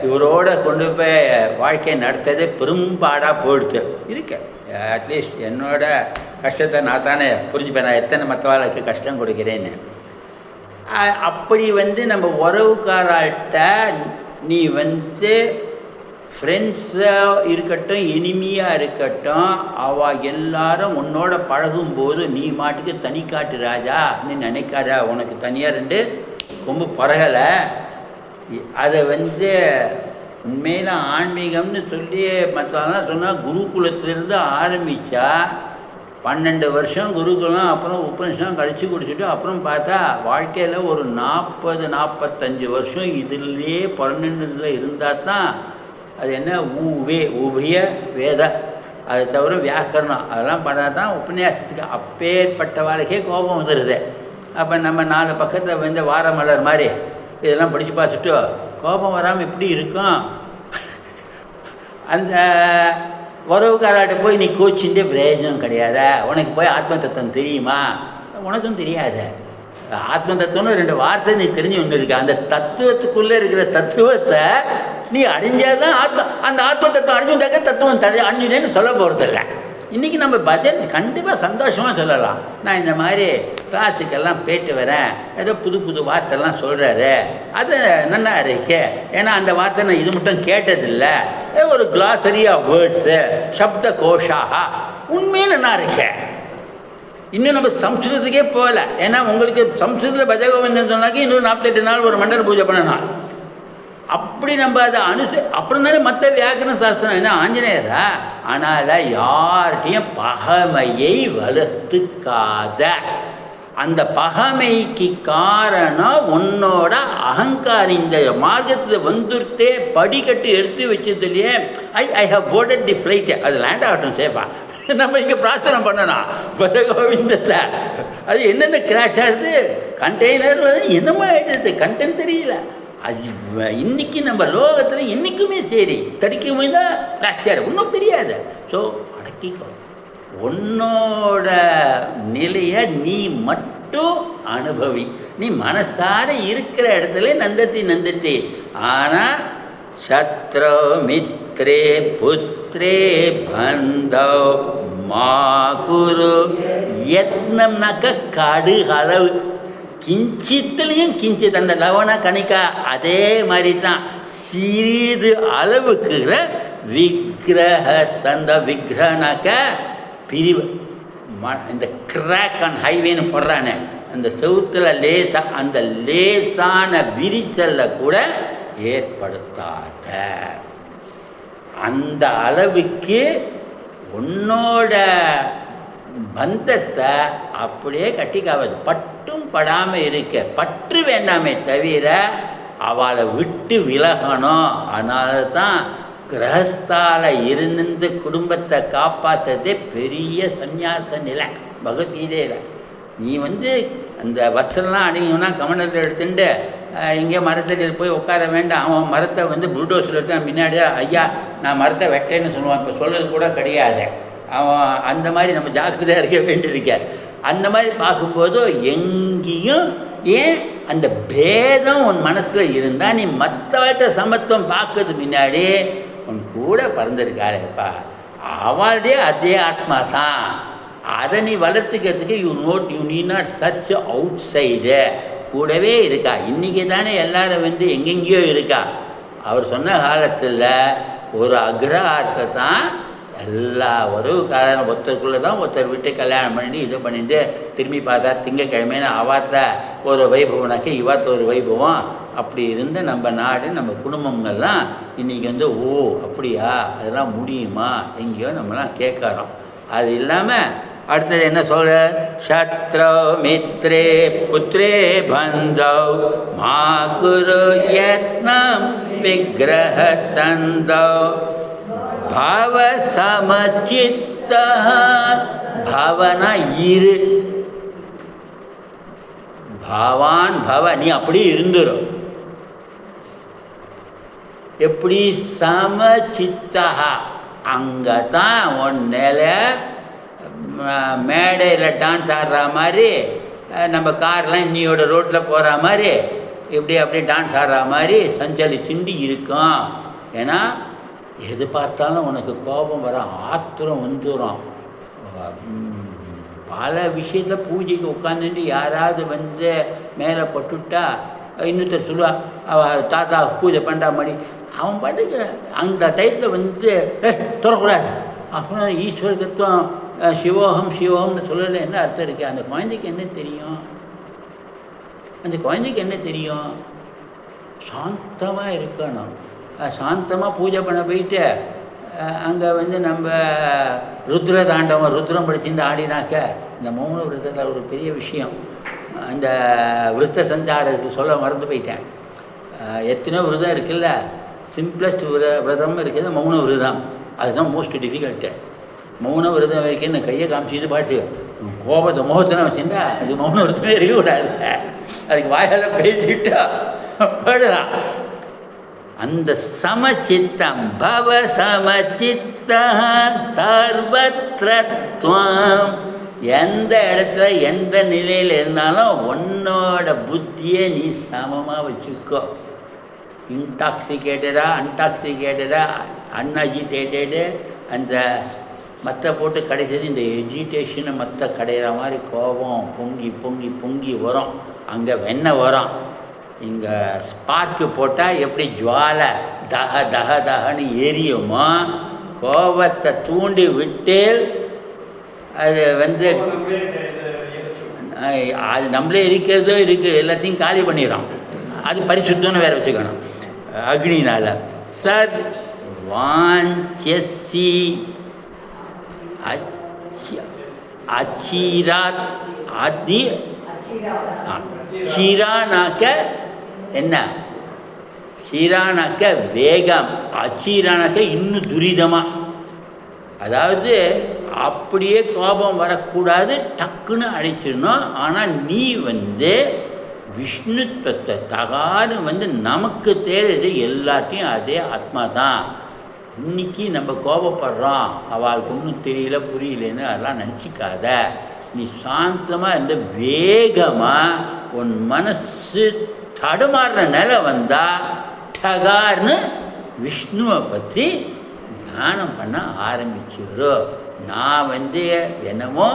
இவரோட கொண்டு போய் வாழ்க்கையை நடத்ததே பெரும்பாடாக போயிடுத்து இருக்கு. அட்லீஸ்ட் என்னோட கஷ்டத்தை நான் தானே புரிஞ்சுப்பேன், நான் எத்தனை மற்றவாளுக்கு கஷ்டம் கொடுக்குறேன்னு. அப்படி நம்ம உறவுக்காராள்கிட்ட நீ ஃப்ரெண்ட்ஸாக இருக்கட்டும், இனிமையாக இருக்கட்டும், அவள் எல்லாரும் உன்னோட பழகும்போது நீ மாட்டுக்கு தனி காட்டு ராஜா நீ நினைக்காதா. உனக்கு தனியாக 2 கொம்பு பறகலை. அதை உண்மையில் ஆன்மீகம்னு சொல்லி மற்றவங்களாம் சொன்னால் குருகுலத்திலேருந்து ஆரம்பித்தா 12 வருஷம் குருகுலம், அப்புறம் உபநிஷம் கழிச்சு குடிச்சிட்டு அப்புறம் பார்த்தா வாழ்க்கையில் ஒரு 40-45 வருஷம் இதிலே 12 இருந்தால் தான் அது என்ன உபய வேத, அதை தவிர வியாக்கரணம் அதெல்லாம் பண்ணால் தான் உபன்யாசத்துக்கு அப்பேற்பட்ட வாழ்க்கையே கோபம் வந்துடுது. அப்போ நம்ம 4 பக்கத்தில் வாரமலர் மாதிரி இதெல்லாம் படித்து பார்த்துட்டு கோபம் வராமல் எப்படி இருக்கும்? அந்த உறவுக்காராட்ட போய் நீ கோச்சின்றே பிரயோஜனம் கிடையாதா? உனக்கு போய் ஆத்ம தத்துவம் தெரியுமா? உனக்கும் தெரியாது. ஆத்ம தத்துவம்னு 2 வார்த்தை நீ தெரிஞ்சு ஒன்று இருக்கு. அந்த தத்துவத்துக்குள்ளே இருக்கிற தத்துவத்தை நீ அடைஞ்சாதான் அந்த ஆத்ம தத்துவம் அடைஞ்சுட்டாக்க தத்துவம் அடைஞ்சுட்டேன்னு சொல்ல போகிறதில்ல. இன்றைக்கி நம்ம பஜன் கண்டிப்பாக சந்தோஷமாக சொல்லலாம். நான் இந்த மாதிரி கிளாஸுக்கெல்லாம் போயிட்டு வரேன், ஏதோ புது புது வார்த்தைலாம் சொல்கிறாரு, அது நல்லா இருக்கு. ஏன்னா அந்த வார்த்தை நான் இது மட்டும் கேட்டதில்லை, ஒரு கிளாசரி ஆஃப் வேர்ட்ஸு, சப்த கோஷாக உண்மையும் நல்லா இருக்கேன். இன்னும் நம்ம சம்ஸ்கிருதத்துக்கே போகலை. ஏன்னா உங்களுக்கு சம்ஸ்கிருதத்தில் பஜகோவிந்தன் சொன்னாக்கி இன்னும் 48 நாள் ஒரு மண்டல பூஜை பண்ணணும். அப்படி நம்ம அதை அப்புறம் தானே மற்ற வியாக்கரண சாஸ்திரம். என்ன ஆஞ்சநேயரா? ஆனால் யார்கிட்டையும் பகைமையை வளர்த்துக்காத. அந்த பகைமைக்கு காரணம் உன்னோட அகங்காரம். இந்த மார்க்கத்தில் வந்துட்டே படிக்கட்டு எடுத்து வச்சதுலேயே I have boarded the flight, அது லேண்ட் ஆகட்டும் சேஃபா. நம்ம இங்கே பிரார்த்தனை பண்ணணும் பதகோவிந்தத்தை. அது என்னென்ன கிராஷ் ஆகுது, கண்டெய்னர் என்னமோ ஆகிடுது, கண்டென்ட் தெரியல. அது இன்றைக்கி நம்ம லோகத்தில் என்றைக்குமே சரி தடிக்குமே தான் ஃப்ராக்சர், ஒன்றும் தெரியாது. ஸோ அடக்கிக்கோ, உன்னோட நிலையை நீ மட்டும் அனுபவி. நீ மனசார இருக்கிற இடத்துல நந்தத்தி. ஆனால் சத்ரோ மித்ரே புத்ரே பந்தோ மா குரு யத்னம்னாக்க கடுகளவு, கிஞ்சித்துலேயும் கிஞ்சித். அந்த லவண கணிக்கா அதே மாதிரி தான் சிறிது அளவுக்குற விக்கிரக சந்த. விக்கிரகனாக்க பிரிவு. இந்த கிராக் ஆன் ஹைவேன்னு போடுறானே, அந்த செவுத்தில் லேசாக அந்த லேசான விரிசலில் கூட ஏற்படுத்தாத அந்த அளவுக்கு உன்னோட பந்தத்தை அப்படியே கட்டிக்காவது. பட்டும் படாமல் இருக்க, பற்று வேண்டாமே தவிர அவளை விட்டு விலகணும். அதனால தான் கிரகஸ்தால இருந்து குடும்பத்தை காப்பாற்றுறதே பெரிய சந்நியாச நிலை பகவத்கீதையில். நீ அந்த வஸ்திரம்லாம் அடங்கினா கவனத்தில் எடுத்துட்டு இங்கே மரத்தில் போய் உட்கார வேண்டாம். அவன் மரத்தை புல்டோஸில் எடுத்து முன்னாடியே ஐயா நான் மரத்தை வெட்டேன்னு சொல்லுவான். இப்போ சொல்கிறது கூட கிடையாது. அவன் அந்த மாதிரி நம்ம ஜாக்கிரதையாக இருக்க வேண்டியிருக்க. அந்த மாதிரி பார்க்கும்போது எங்கேயும் ஏன் அந்த பேதம் உன் மனசில் இருந்தால் நீ மற்றவர்கிட்ட சமத்துவம் பார்க்கறதுக்கு முன்னாடி உன் கூட பறந்துருக்காளேப்பா, அவளுடைய அதே ஆத்மா தான். அதை நீ வளர்த்துக்கிறதுக்கு you need not search outside. கூடவே இருக்கா. இன்றைக்கி தானே எல்லாரும் எங்கெங்கேயோ இருக்கா. அவர் சொன்ன காலத்தில் ஒரு அக்ரஹாரத்தை தான் எல்லா உறவுக்காரன் ஒருத்தருக்குள்ளே தான் ஒருத்தர் விட்டு கல்யாணம் பண்ணிட்டு இதை பண்ணிட்டு திரும்பி பார்த்தா திங்கக்கிழமைன்னு அவாத்தில் ஒரு வைபவனாக்க இவாத்தில் ஒரு வைபவம். அப்படி இருந்த நம்ம நாடு நம்ம குடும்பங்கள்லாம் இன்றைக்கி ஓ அப்படியா அதெல்லாம் முடியுமா எங்கேயோ நம்மலாம் கேட்குறோம். அது இல்லாமல் அடுத்தது என்ன சொல்ற? சத்ரோ மித்ரே புத்ரே பந்தோ மா குரு யத்னம் விக்கிரக சந்தோ பாவ சமச்சித்த. பாவனா இரு, பாவான் பவ, நீ அப்படி இருந்துரும். எப்படி? சமச்சித்தா. அங்கே தான் உன் நிலை. மேடையில் டான்ஸ் ஆடுற மாதிரி நம்ம கார்லாம் இன்னியோட ரோட்டில் போகிற மாதிரி இப்படி அப்படியே டான்ஸ் ஆடுற மாதிரி சஞ்சலிச்சுண்டி இருக்கும். ஏன்னா எது பார்த்தாலும் உனக்கு கோபம் வர, ஆத்திரம் வந்துடும். பல விஷயத்தில் பூஜைக்கு உட்காந்துட்டு யாராவது மேலே பட்டுவிட்டா இன்னொருத்தர் சொல்லுவா தாத்தா பூஜை பண்ணா மாதிரி. அவன் பாட்டுக்கு அந்த டயத்தில் தொடக்கூடாது. அப்புறம் ஈஸ்வர தத்துவம் சிவோகம் சிவோகம்னு சொல்லலை. என்ன அர்த்தம் இருக்குது? அந்த குழந்தைக்கு என்ன தெரியும்? அந்த குழந்தைக்கு என்ன தெரியும்? சாந்தமாக இருக்கணும். சாந்தமாக பூஜை பண்ண போயிட்டு அங்கே நம்ம ருத்ர தாண்டவம் ருத்ரம் படிச்சுட்டு ஆடினாக்க இந்த மௌன விரதத்தில் ஒரு பெரிய விஷயம். அந்த விருத்த சஞ்சாரத்துக்கு சொல்ல மறந்து போயிட்டேன். எத்தனையோ விரதம் இருக்குல்ல, சிம்பிளஸ்ட் விரதம் இருக்குது மௌன விரதம். அதுதான் மோஸ்ட் டிஃபிகல்ட்டு. மௌன விரதம் இருக்குன்னு கையை காமிச்சிட்டு பாட்டு கோபத்தை முகத்தனை வச்சுட்டா அது மௌன விரதமே இருக்கக்கூடாது. அதுக்கு வாயால் பேசிட்டா பாடுறான். அந்த சமச்சித்தம் பவ சமச்சித்த சர்வத்ரத்வம். எந்த இடத்துல எந்த நிலையில் இருந்தாலும் உன்னோட புத்தியை நீ சமமாக வச்சுக்கோ. இன்டாக்சிகேட்டடா அன்டாக்சிகேட்டடா அன்அஜிடேட்டடு அந்த மற்ற போட்டு கடைசியது இந்த எஜிடேஷனை மற்ற கடையிற மாதிரி கோபம் பொங்கி பொங்கி பொங்கி வரும். அங்கே வெண்ணெய் வரும். இங்கே ஸ்பார்க்கு போட்டால் எப்படி ஜுவாலை தக தக தகன்னு எரியுமோ, கோபத்தை தூண்டி விட்டு அது அது நம்மளே இருக்கிறதோ இருக்குது, எல்லாத்தையும் காலி பண்ணிடும். அது பரிசுத்தம்னு வேறு வச்சுக்கணும் அக்னினால். சார் வாஞ்சசி அச்சீராத் அதி சீரானாக்க என்ன? சீரானாக்க வேகம், அச்சீரானாக்க இன்னும் துரிதமாக. அதாவது அப்படியே கோபம் வரக்கூடாது, டக்குன்னு அடிச்சிடணும். ஆனால் நீ விஷ்ணுத்வத்தை தகான்னு நமக்கு தெரியுது எல்லாத்தையும் அதே ஆத்மா தான். இன்றைக்கி நம்ம கோபப்படுறோம், அவளுக்கு ஒன்றும் தெரியல புரியலன்னு அதெல்லாம் நினச்சிக்காத. நீ சாந்தமாக இருந்த வேகமாக உன் மனசு தடுமாறுற நிலை வந்தால் டகார்னு விஷ்ணுவை பற்றி தியானம் பண்ண ஆரம்பிச்சிடும். நான் என்னமோ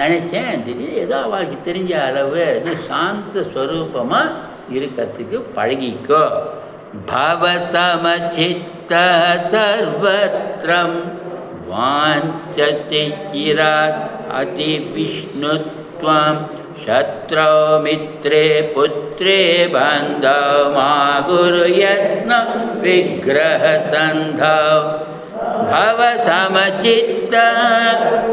நினச்சேன், திடீர்னு ஏதோ அவளுக்கு தெரிஞ்ச அளவு சாந்த ஸ்வரூபமாக இருக்கிறதுக்கு பழகிக்கோ. பவசமசித்த சர்வத்ரம் வாஞ்சசிராத் அதி விஷ்ணுத்வம் சத்ரோ மித்ரே புத்ரே பந்தவ் மாகுரு யத்ன விக்கிரக சந்தவ். பவசமசித்த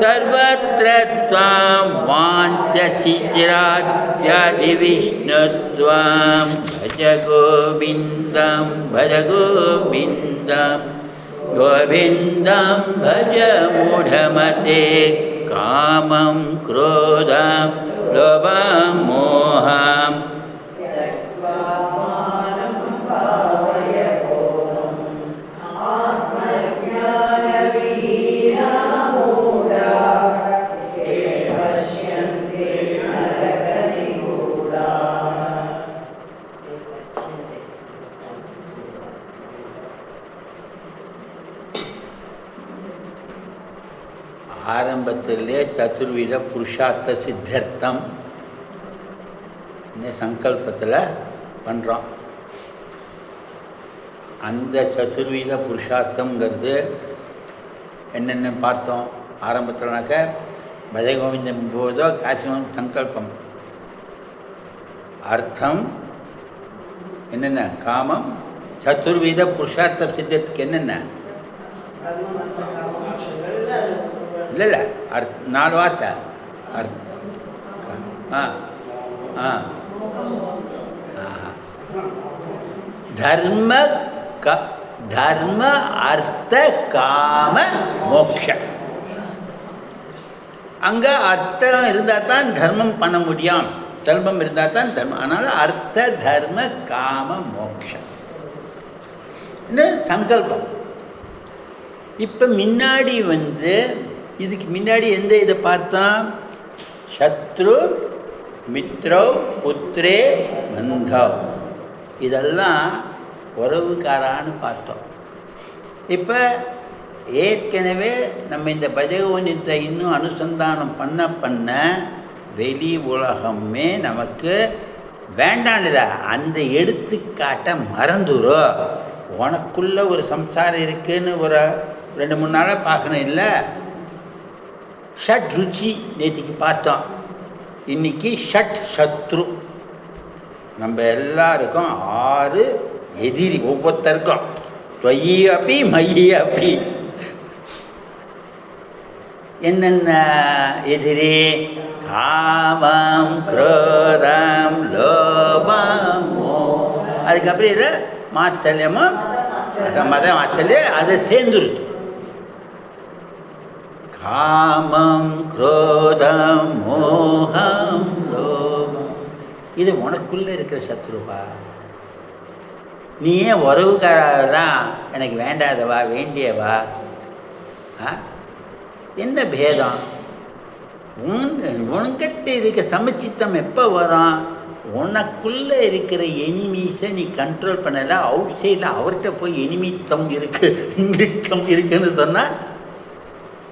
சர்வத்ர த்வாம் வாஞ்சசிராத் அதி விஷ்ணுத்வம் பஜ கோவிந்தம் பஜ கோவிந்தம் கோவிந்தம் பஜ மூಢமதே காமம் க்ரோதம் லோபம் மோஹம் ஆரம்பத்திலே சதுர்வித புருஷார்த்த சித்தர்த்தம் சங்கல்பத்தில் பண்ணுறோம். அந்த சதுர்வித புருஷார்த்தங்கிறது என்னென்ன பார்த்தோம் ஆரம்பத்தில்னாக்க பஜகோவிந்தம் போதோ காசிவம் சங்கல்பம். அர்த்தம் என்னென்ன? காமம். சதுர்வித புருஷார்த்த சித்தத்துக்கு என்னென்ன? இல்லை 4 வார்த்தை. தர்ம தர்ம அர்த்த காம மோக்ஷ. அங்கே அர்த்தம் இருந்தால் தான் தர்மம் பண்ண முடியும், செல்வம் இருந்தால் தான் தர்மம். அதனால் அர்த்த தர்ம காம மோக்ஷம் சங்கல்பம். இப்போ முன்னாடி இதுக்கு முன்னாடி எந்த இதை பார்த்தோம்? சத்ரு மித்ரோ புத்திரே பந்தவ், இதெல்லாம் உறவுக்காரான்னு பார்த்தோம். இப்போ ஏற்கனவே நம்ம இந்த பஜகோவிந்தத்தை இன்னும் அனுசந்தானம் பண்ண வெளி உலகமே நமக்கு வேண்டாண்டுதா. அந்த எடுத்துக்காட்டை மறந்துடும். உனக்குள்ள ஒரு சம்சாரம் இருக்குதுன்னு ஒரு 2-3 நாளாக பார்க்கணும். இல்லை ஷட் ருச்சி நேற்றுக்கு பார்த்தோம். இன்றைக்கி ஷட் சத்ரு. நம்ம எல்லாருக்கும் 6 எதிரி ஒவ்வொருத்தருக்கும். தொயி அப்படி மையி அப்படி என்னென்ன எதிரி? காமம் குரோதம் லோபம். அதுக்கப்புறம் இல்லை மாச்சல்யமும் மத மாச்சல்யம் அதை சேர்ந்துருது. காமம் குரோதம் மோகம் லோபம் இது உனக்குள்ளே இருக்கிற சத்ருவா. நீ ஏன் உறவுக்காரதான் எனக்கு வேண்டாதவா வேண்டியவா? என்ன பேதம்? உனக்கிட்ட இருக்க சமச்சித்தம் எப்போ வரும்? உனக்குள்ளே இருக்கிற எனிமீஸை நீ கண்ட்ரோல் பண்ணலை. அவுட் சைடில் அவர்கிட்ட போய் எனிமித்தம் இருக்குது இங்கிலீஷ்தம் இருக்குதுன்னு சொன்னால்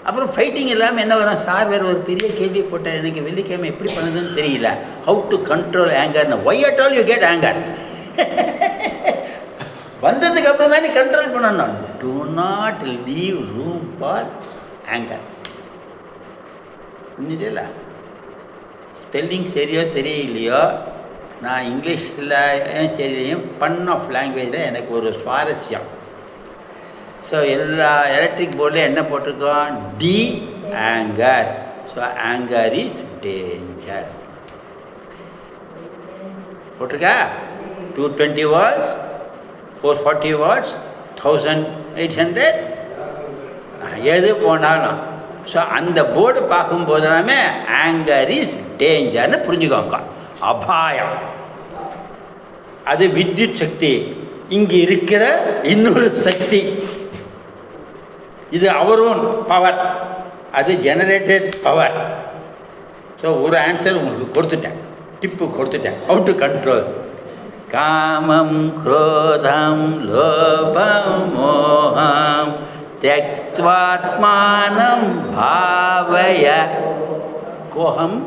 அப்புறம் ஃபைட்டிங் இல்லாமல் என்ன வரும்? சார் வேறு ஒரு பெரிய கேள்வி போட்டார், எனக்கு வெள்ளிக்கிழமை எப்படி பண்ணுதுன்னு தெரியல. ஹவு டு கண்ட்ரோல் ஆங்கர்னு. Why at all you get anger? வந்ததுக்கு அப்புறம் தான் நீ கண்ட்ரோல் பண்ணணும். To not leave room for anger. புரிஞ்சுட்டே? ஸ்பெல்லிங் சரியோ தெரியலையோ, நான் இங்கிலீஷில் சரியும் பன் ஆஃப் லாங்குவேஜில் எனக்கு ஒரு சுவாரஸ்யம். ஸோ எல்லா எலக்ட்ரிக் போர்டில் என்ன போட்டிருக்கோம்? D anger. So anger is danger போட்டிருக்கா? 220 words, 440 words, 1800 எது போனாலும். ஸோ அந்த போர்டு பார்க்கும்போது எல்லாமே ஆங்கர் இஸ் டேஞ்சர்னு புரிஞ்சுக்கோங்க. அபாயம். அது வித்யுத் சக்தி. இங்கே இருக்கிற இன்னொரு சக்தி. இது அவர் ஓன் பவர், அது ஜெனரேட்டட் பவர். ஸோ ஒரு ஆன்சர் உங்களுக்கு கொடுத்துட்டேன், டிப்பு கொடுத்துட்டேன். How to control. காமம் குரோதம் லோபம் மோகம் त्यक्त्वात्मानं भावय கோஹம்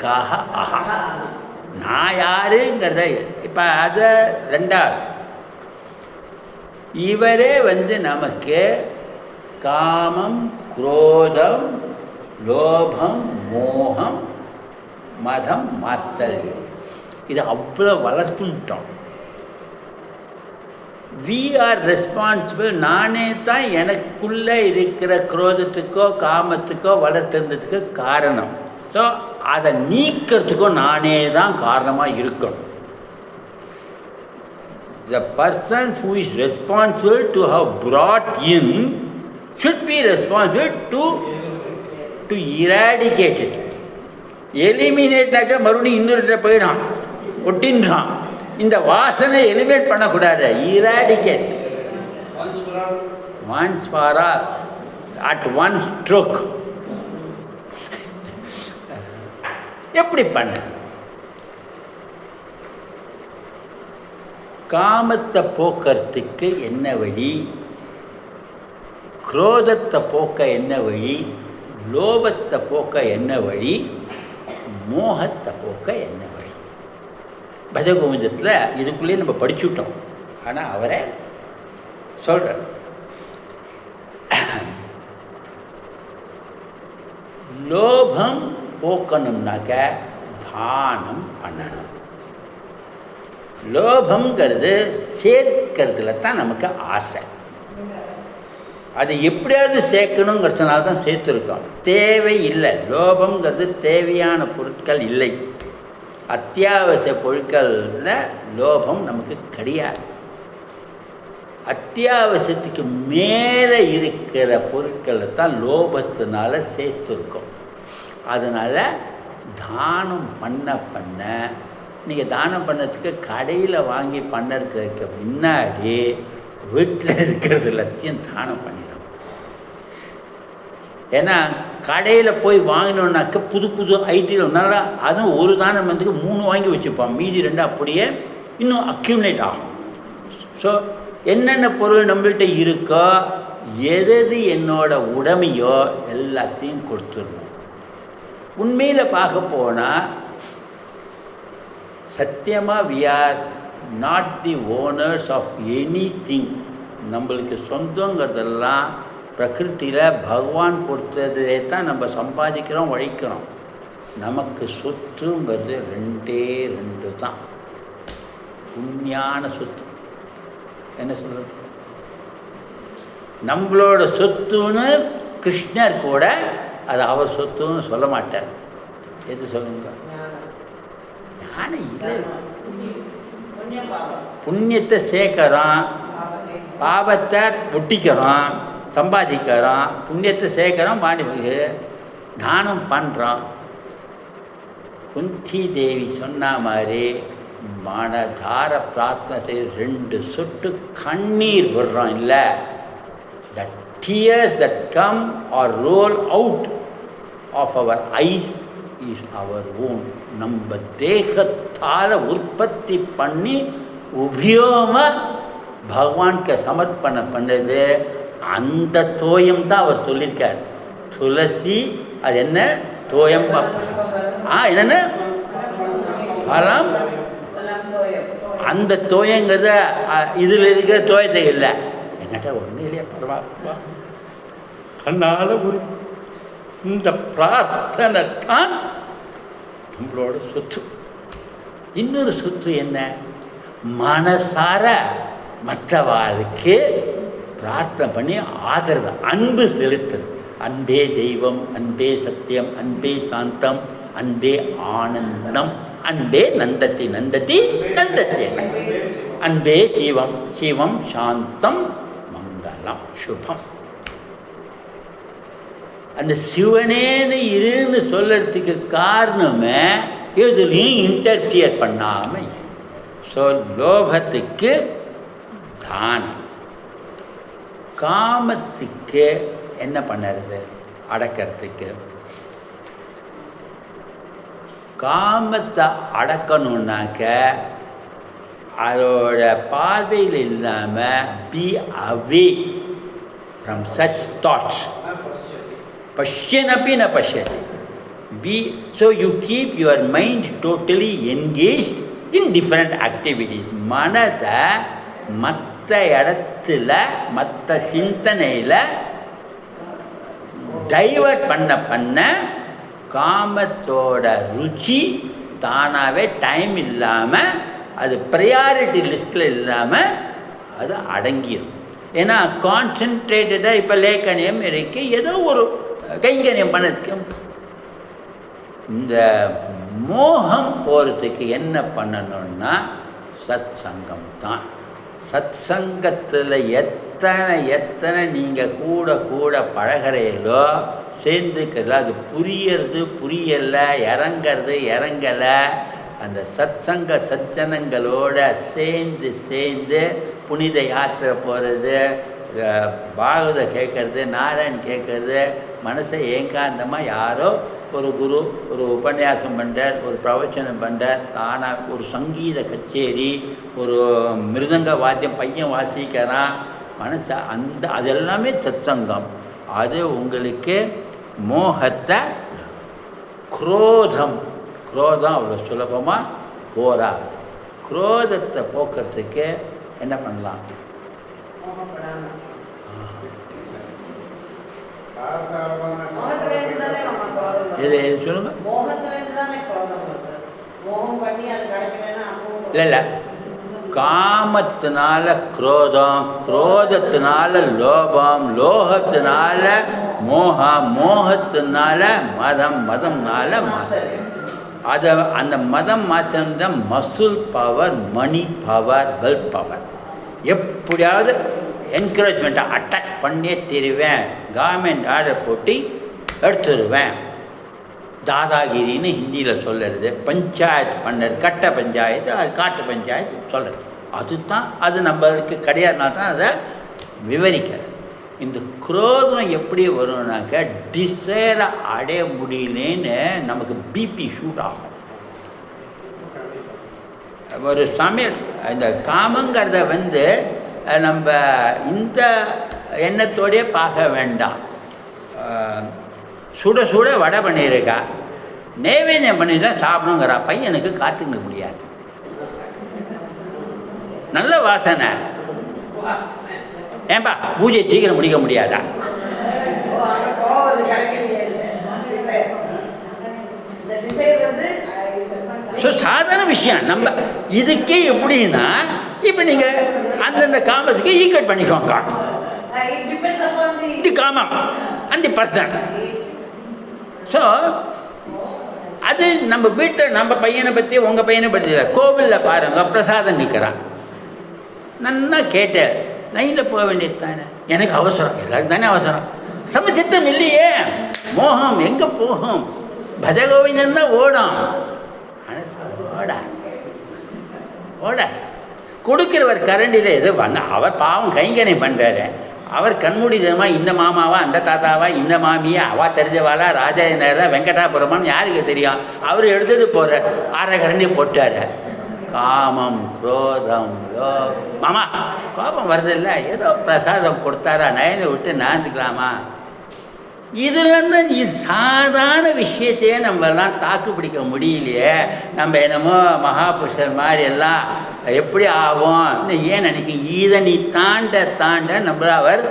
கஹ அஹம். நான் யாருங்கிறத இப்போ அதை ரெண்டாவது இவரே நமக்கு காமம் குரோதம் லோபம் மோகம் மதம் மாத்தல்யம் இது அவ்வளோ வளர்த்துட்டோம். We are responsible. நானே தான் எனக்குள்ளே இருக்கிற குரோதத்துக்கோ காமத்துக்கோ வளர்த்துறதுக்கு காரணம். ஸோ அதை நீக்கிறதுக்கும் நானே தான் காரணமாக இருக்கணும். The person who is responsible to have brought in should be responsible to eradicate it. எலிமினேட்னாக்க மறுபடியும் இன்னொரு போயிடான், ஒட்டின்றான். இந்த வாசனை எலிமினேட் பண்ணக்கூடாது. eradicate once for all at one stroke. எப்படி பண்ண? காமத்தை போக்குறதுக்கு என்ன வழி, குரோதத்தை போக்க என்ன வழி, லோபத்தை போக்க என்ன வழி, மோகத்தை போக்க என்ன வழி? பஜகோவிந்தத்தில் இதுக்குள்ளேயே நம்ம படிச்சுட்டோம். ஆனால் அவரை சொல்கிறார். லோபம் போக்கணும்னாக்க தானம் பண்ணணும். லோபங்கிறது சேர்க்கிறதுல தான் நமக்கு ஆசை. அது எப்படியாவது சேர்க்கணுங்கிறதுனால தான் சேர்த்துருக்கோம். தேவை இல்லை. லோபங்கிறது தேவையான பொருட்கள் இல்லை. அத்தியாவசிய பொருட்களில் லோபம் நமக்கு கிடையாது. அத்தியாவசியத்துக்கு மேலே இருக்கிற பொருட்களை தான் லோபத்தினால சேர்த்துருக்கோம். அதனால் தானம் பண்ண நீங்கள் தானம் பண்ணதுக்கு கடையில் வாங்கி பண்ணுறதுக்கு முன்னாடி வீட்டில் இருக்கிறது எல்லாத்தையும் தானம் பண்ணிடும். ஏன்னா கடையில் போய் வாங்கினோன்னாக்க புது புது ஐட்டம்னால அதுவும் ஒரு தானம் 3 வாங்கி வச்சுப்பான், மீதி 2 அப்படியே இன்னும் அக்யூமுலேட் ஆகும். ஸோ என்னென்ன பொருள் நம்மள்கிட்ட இருக்கோ, எது என்னோட உடைமையோ எல்லாத்தையும் கொடுத்துடணும். உண்மையில் பார்க்க போனால் சத்தியமாக we are not the owners of anything. நம்மளுக்கு சொந்தங்கிறதெல்லாம் பிரகிருத்தியில் பகவான் கொடுத்ததே தான் நம்ம சம்பாதிக்கிறோம், உழைக்கிறோம். நமக்கு சொத்துங்கிறது 2 தான். உண்மையான சொத்து என்ன சொல்கிறது, நம்மளோட சொத்துன்னு கிருஷ்ணர் கூட அது அவர் சொத்துன்னு சொல்ல மாட்டார். எது சொல்லுங்க? ஞானம் இல்லை. புண்ணியத்தை சேர்க்கிறோம், பாபத்தை ஒட்டிக்கிறோம், சம்பாதிக்கிறோம். புண்ணியத்தை சேர்க்கிறோம், பாண்டிக்கு தானம் பண்ணுறோம். குந்தி தேவி சொன்ன மாதிரி மனதார பிரார்த்தனை செய்ய 2 சொட்டு கண்ணீர் விடுறோம். இல்லை, the tears that come or roll out of our eyes is our own. நம்ம தேகத்தால் உற்பத்தி பண்ணி உபயோகம பகவானுக்கு சமர்ப்பணம் பண்ணது. அந்த தோயம் தான் அவர் சொல்லியிருக்கார். துளசி, அது என்ன தோயம், என்னென்ன பழம், அந்த தோயங்கிறத இதில் இருக்கிற தோயத்தை இல்லை என்கிட்ட ஒன்றும் இல்லையா, பரவாயில்ல கண்ணால் ஒரு இந்த பிரார்த்தனை தான் நம்மளோட சொத்து. இன்னொரு சொத்து என்ன, மனசார மற்றவாளுக்கு பிரார்த்தனை பண்ணி ஆதரவு, அன்பு செலுத்துறது. அன்பே தெய்வம், அன்பே சத்தியம், அன்பே சாந்தம், அன்பே ஆனந்தம், அன்பே நந்தத்தி நந்தத்தி நந்தத்தி, அன்பே சிவம் சிவம் சாந்தம் மங்களம் சுபம். அந்த சிவனேன்னு இருன்னு சொல்கிறதுக்கு காரணமே எதுலேயும் இன்டர்ஃபியர் பண்ணாமல். ஸோ லோபத்துக்கு தானம், காமத்துக்கு என்ன பண்ணுறது, அடக்கிறதுக்கு. காமத்தை அடக்கணுன்னாக்க அதோட பார்வையில் இல்லாமல் be away from such thoughts. பஷ்யனப்பி ந பஷ்யதி. So you keep your mind totally engaged in different activities. மனதை மற்ற இடத்துல மற்ற சிந்தனையில் டைவர்ட் பண்ண காமத்தோட ருச்சி தானாகவே டைம் இல்லாமல், அது ப்ரையாரிட்டி லிஸ்ட்டில் இல்லாமல் அது அடங்கிடும். ஏன்னா கான்சன்ட்ரேட்டடாக இப்போ லேக்கனியம் இருக்குது, ஏதோ ஒரு கைங்கரியம் பண்ணதுக்கு. இந்த மோகம் போகிறதுக்கு என்ன பண்ணணும்னா சத் சங்கம் தான். சத் சங்கத்தில் எத்தனை நீங்கள் கூட பழகிறீங்களோ, சேர்ந்துக்கிறதோ, அது புரியறது புரியலை, இறங்கலை, அந்த சத்சங்க சச்சனங்களோட சேர்ந்து புனித யாத்திரை போகிறது, பாகவத கேட்கறது, நாராயண் கேட்கறது, மனசை ஏகாந்தமாக யாரோ ஒரு குரு ஒரு உபன்யாசம் பண்ணுறார், ஒரு பிரவச்சனம் பண்ணுறார், தானாக ஒரு சங்கீத கச்சேரி, ஒரு மிருதங்க வாத்தியம் பையன் வாசிக்கிறான், மனசை அதெல்லாமே சத்சங்கம். அது உங்களுக்கு மோகத்தை, குரோதம் அவ்வளோ சுலபமாக போராது. குரோதத்தை போக்குறதுக்கு என்ன பண்ணலாம்? இது சொல்லுங்க. இல்லை காமத்தினால குரோதம், குரோதத்தினால லோபம், லோகத்தினால மோகம், மோகத்தினால மதம்னால அதை அந்த மதம் மாற்றம்தான் muscle power, money power, wealth power. எப்படியாவது என்கரேஜ்மெண்ட்டாக அட்டாக் பண்ணியே தருவேன், கவர்மெண்ட் ஆர்டர் போட்டு எடுத்துருவேன். தாதாகிரின்னு ஹிந்தியில் சொல்லுறது, பஞ்சாயத்து பண்ணுறது, கட்ட பஞ்சாயத்து, அது காட்டு பஞ்சாயத்து சொல்கிறது. அதுதான் அது நம்மளுக்கு கிடையாதுனா தான் அதை விவரிக்கிறேன். இந்த குரோதம் எப்படி வரும்னாக்க டிசைரை அடைய முடியலன்னு நமக்கு பிபி ஷூட் ஆகும். ஒரு சமையல் இந்த காமங்கிறத நம்ம இந்த எண்ணத்தோடையே பார்க்க வேண்டாம். சுட வடை பண்ணியிருக்கா, நைவேத்தியம் பண்ணிட்டா சாப்பிடுங்கிறா, பையனுக்கு காத்துக்க முடியாது, நல்ல வாசனை, ஏன்பா பூஜை சீக்கிரம் முடிக்க முடியாதா? ஸோ சாதாரண விஷயம். நம்ம இதுக்கே எப்படின்னா, இப்போ நீங்கள் அந்தந்த காமத்துக்கு ஈக்குவேட் பண்ணிக்கோங்க. இது காமம் அந்த பர்சன். ஸோ அது நம்ம வீட்டில் நம்ம பையனை பற்றி உங்கள் பையனை பற்றி கோவிலில் பாருங்கள், பிரசாதம் நிற்கிறான், நன்னா கேட்டேன், லைனில் போக வேண்டியது தானே, எனக்கு அவசரம், எல்லாருக்கும் தானே அவசரம், சமச்சித்தம் இல்லையே, மோகம் எங்கே போகும், பஜகோவிந்தன் தான் ஓடும், ஆனால் ஓடாது. கொடுக்கிறவர் கரண்டியில் எது பண்ண, அவர் பாவம் கைங்கரியம் பண்ணுறாரு, அவர் கண்மூடிதனமாக இந்த மாமாவா அந்த தாத்தாவா இந்த மாமியா அவா தெரிஞ்சவாளா ராஜேந்திரா வெங்கடாபுரமான்னு யாருக்கு தெரியும், அவர் எடுத்தது போகிற ஆரை கரண்டி போட்டார். காமம் குரோதம் மாமா கோபம் வருதில்ல, ஏதோ பிரசாதம் கொடுத்தாரா, நயனை விட்டு நாந்துக்கலாமா, இதுலேருந்து இது சாதாரண விஷயத்தையே நம்மளாம் தாக்கு பிடிக்க முடியலையே. நம்ம என்னமோ மகாபுருஷர் மாதிரி எல்லாம் எப்படி ஆகும் ஏன் நினைக்கும். இதை நீ தாண்ட தாண்ட நம்மள அவர்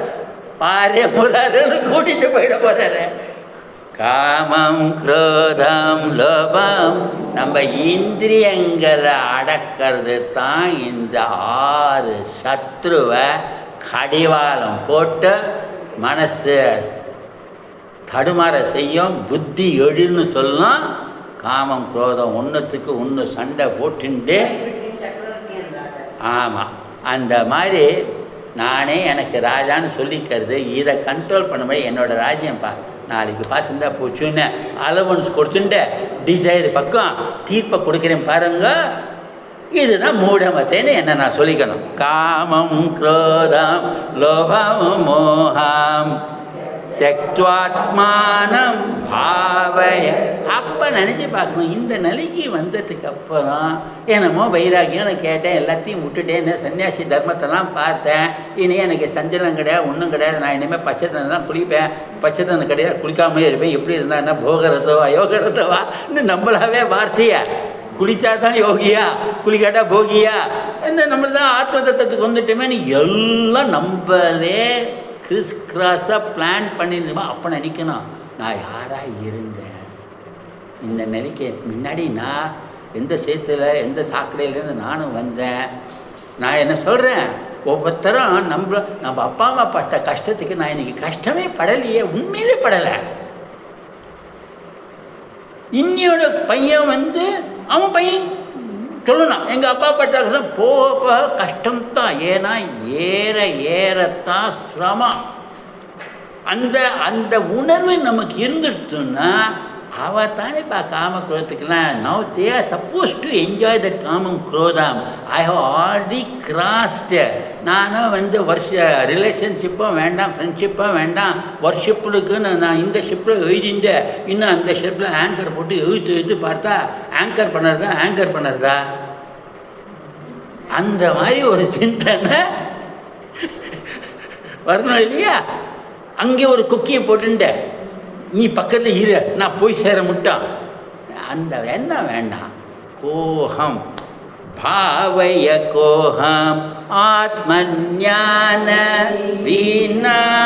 பாரே போறாருன்னு கூட்டிகிட்டு போயிட போறாரு. காமம் குரோதம் லோபம் நம்ம இந்திரியங்களை அடக்கிறது தான் இந்த 6 சத்ருவை கடிவாளம் போட்டு மனசு தடுமாற செய்யும். புத்தி எழுன்னு சொல்லலாம். காமம் குரோதம் ஒன்றுத்துக்கு ஒன்று சண்டை போட்டுண்டு. ஆமாம், அந்த மாதிரி நானே எனக்கு ராஜான்னு சொல்லிக்கிறது. இதை கண்ட்ரோல் பண்ண முடியாது. என்னோடய ராஜ்யம்ப்பா, நாளைக்கு பார்த்துருந்தா போச்சுன்னு அலவன்ஸ் கொடுத்துட்டு டிசைர் பக்கம் தீர்ப்பை கொடுக்குறேன் பாருங்க. இதுதான் மூடமத்தேன்னு என்ன நான் சொல்லிக்கணும். காமம் குரோதம் லோபம் மோகம் தெக்வாத்மானம் பாவய. அப்போ நினச்சி பார்க்கணும். இந்த நிலைக்கு வந்ததுக்கு அப்புறம் என்னமோ வைராக்கியம் நான் கேட்டேன், எல்லாத்தையும் விட்டுட்டேன், சன்னியாசி தர்மத்தெல்லாம் பார்த்தேன். இனி எனக்கு சஞ்சலம் கிடையாது, ஒன்றும் கிடையாது. நான் இனிமேல் பச்சை தண்ணி தான் குளிப்பேன், பச்சை தண்ணி கிடையாது, குளிக்காமலே இருப்பேன். எப்படி இருந்தா என்ன போகிறதவா யோகிறதவா இன்னும் நம்மளாவே வார்த்தையா. குளிச்சா தான் யோகியா, குளிக்காட்டா போகியா, என்ன நம்மள தான் ஆத்ம தத்துவத்துக்கு வந்துட்டோமே. நீ எல்லாம் நம்மளே கிறிஸ் கிராஸாக பிளான் பண்ணியிருந்தோமா. அப்போ நினைக்கணும், நான் யாராக இருந்தேன் இந்த நிலைக்கு முன்னாடி. நான் எந்த சேத்துல எந்த சாக்கடையிலேருந்து நானும் வந்தேன். நான் என்ன சொல்கிறேன், ஒவ்வொருத்தரும் நம்ம அப்பா அம்மா பட்ட கஷ்டத்துக்கு நான் இன்றைக்கி கஷ்டமே படலையே, உண்மையிலே படலை. இன்னையோட பையன் அவன் பையன் சொல்லணும், எங்கள் அப்பா பட்டாங்கன்னா போக கஷ்டம்தான். ஏன்னா ஏறத்தான் சிரமம். அந்த உணர்வு நமக்கு இருந்துட்டுன்னா அவ தானேப்பா காம குரோதத்துக்கெல்லாம். Now they are suppose to enjoy that காமம் குரோதம். I have already crossed. நானும் ரிலேஷன்ஷிப்பும் வேண்டாம், ஃப்ரெண்ட்ஷிப்பும் வேண்டாம், ஒர்ஷிப்புக்குன்னு நான் இந்த ஷிப்பில் எழுதிட்டு இன்னும் அந்த ஷிப்பில் ஆங்கர் போட்டு எழுத்து பார்த்தா ஆங்கர் பண்ணுறதா அந்த மாதிரி ஒரு சிந்தனை வரணும் இல்லையா. அங்கே ஒரு குக்கியை போட்டுட்ட, நீ பக்கத்தில் இரு, நான் போய் சேர முட்டான். அந்த என்ன வேண்டாம். கோஹம் பாவய கோஹம் ஆத்மஞான வீணாமூடாம்.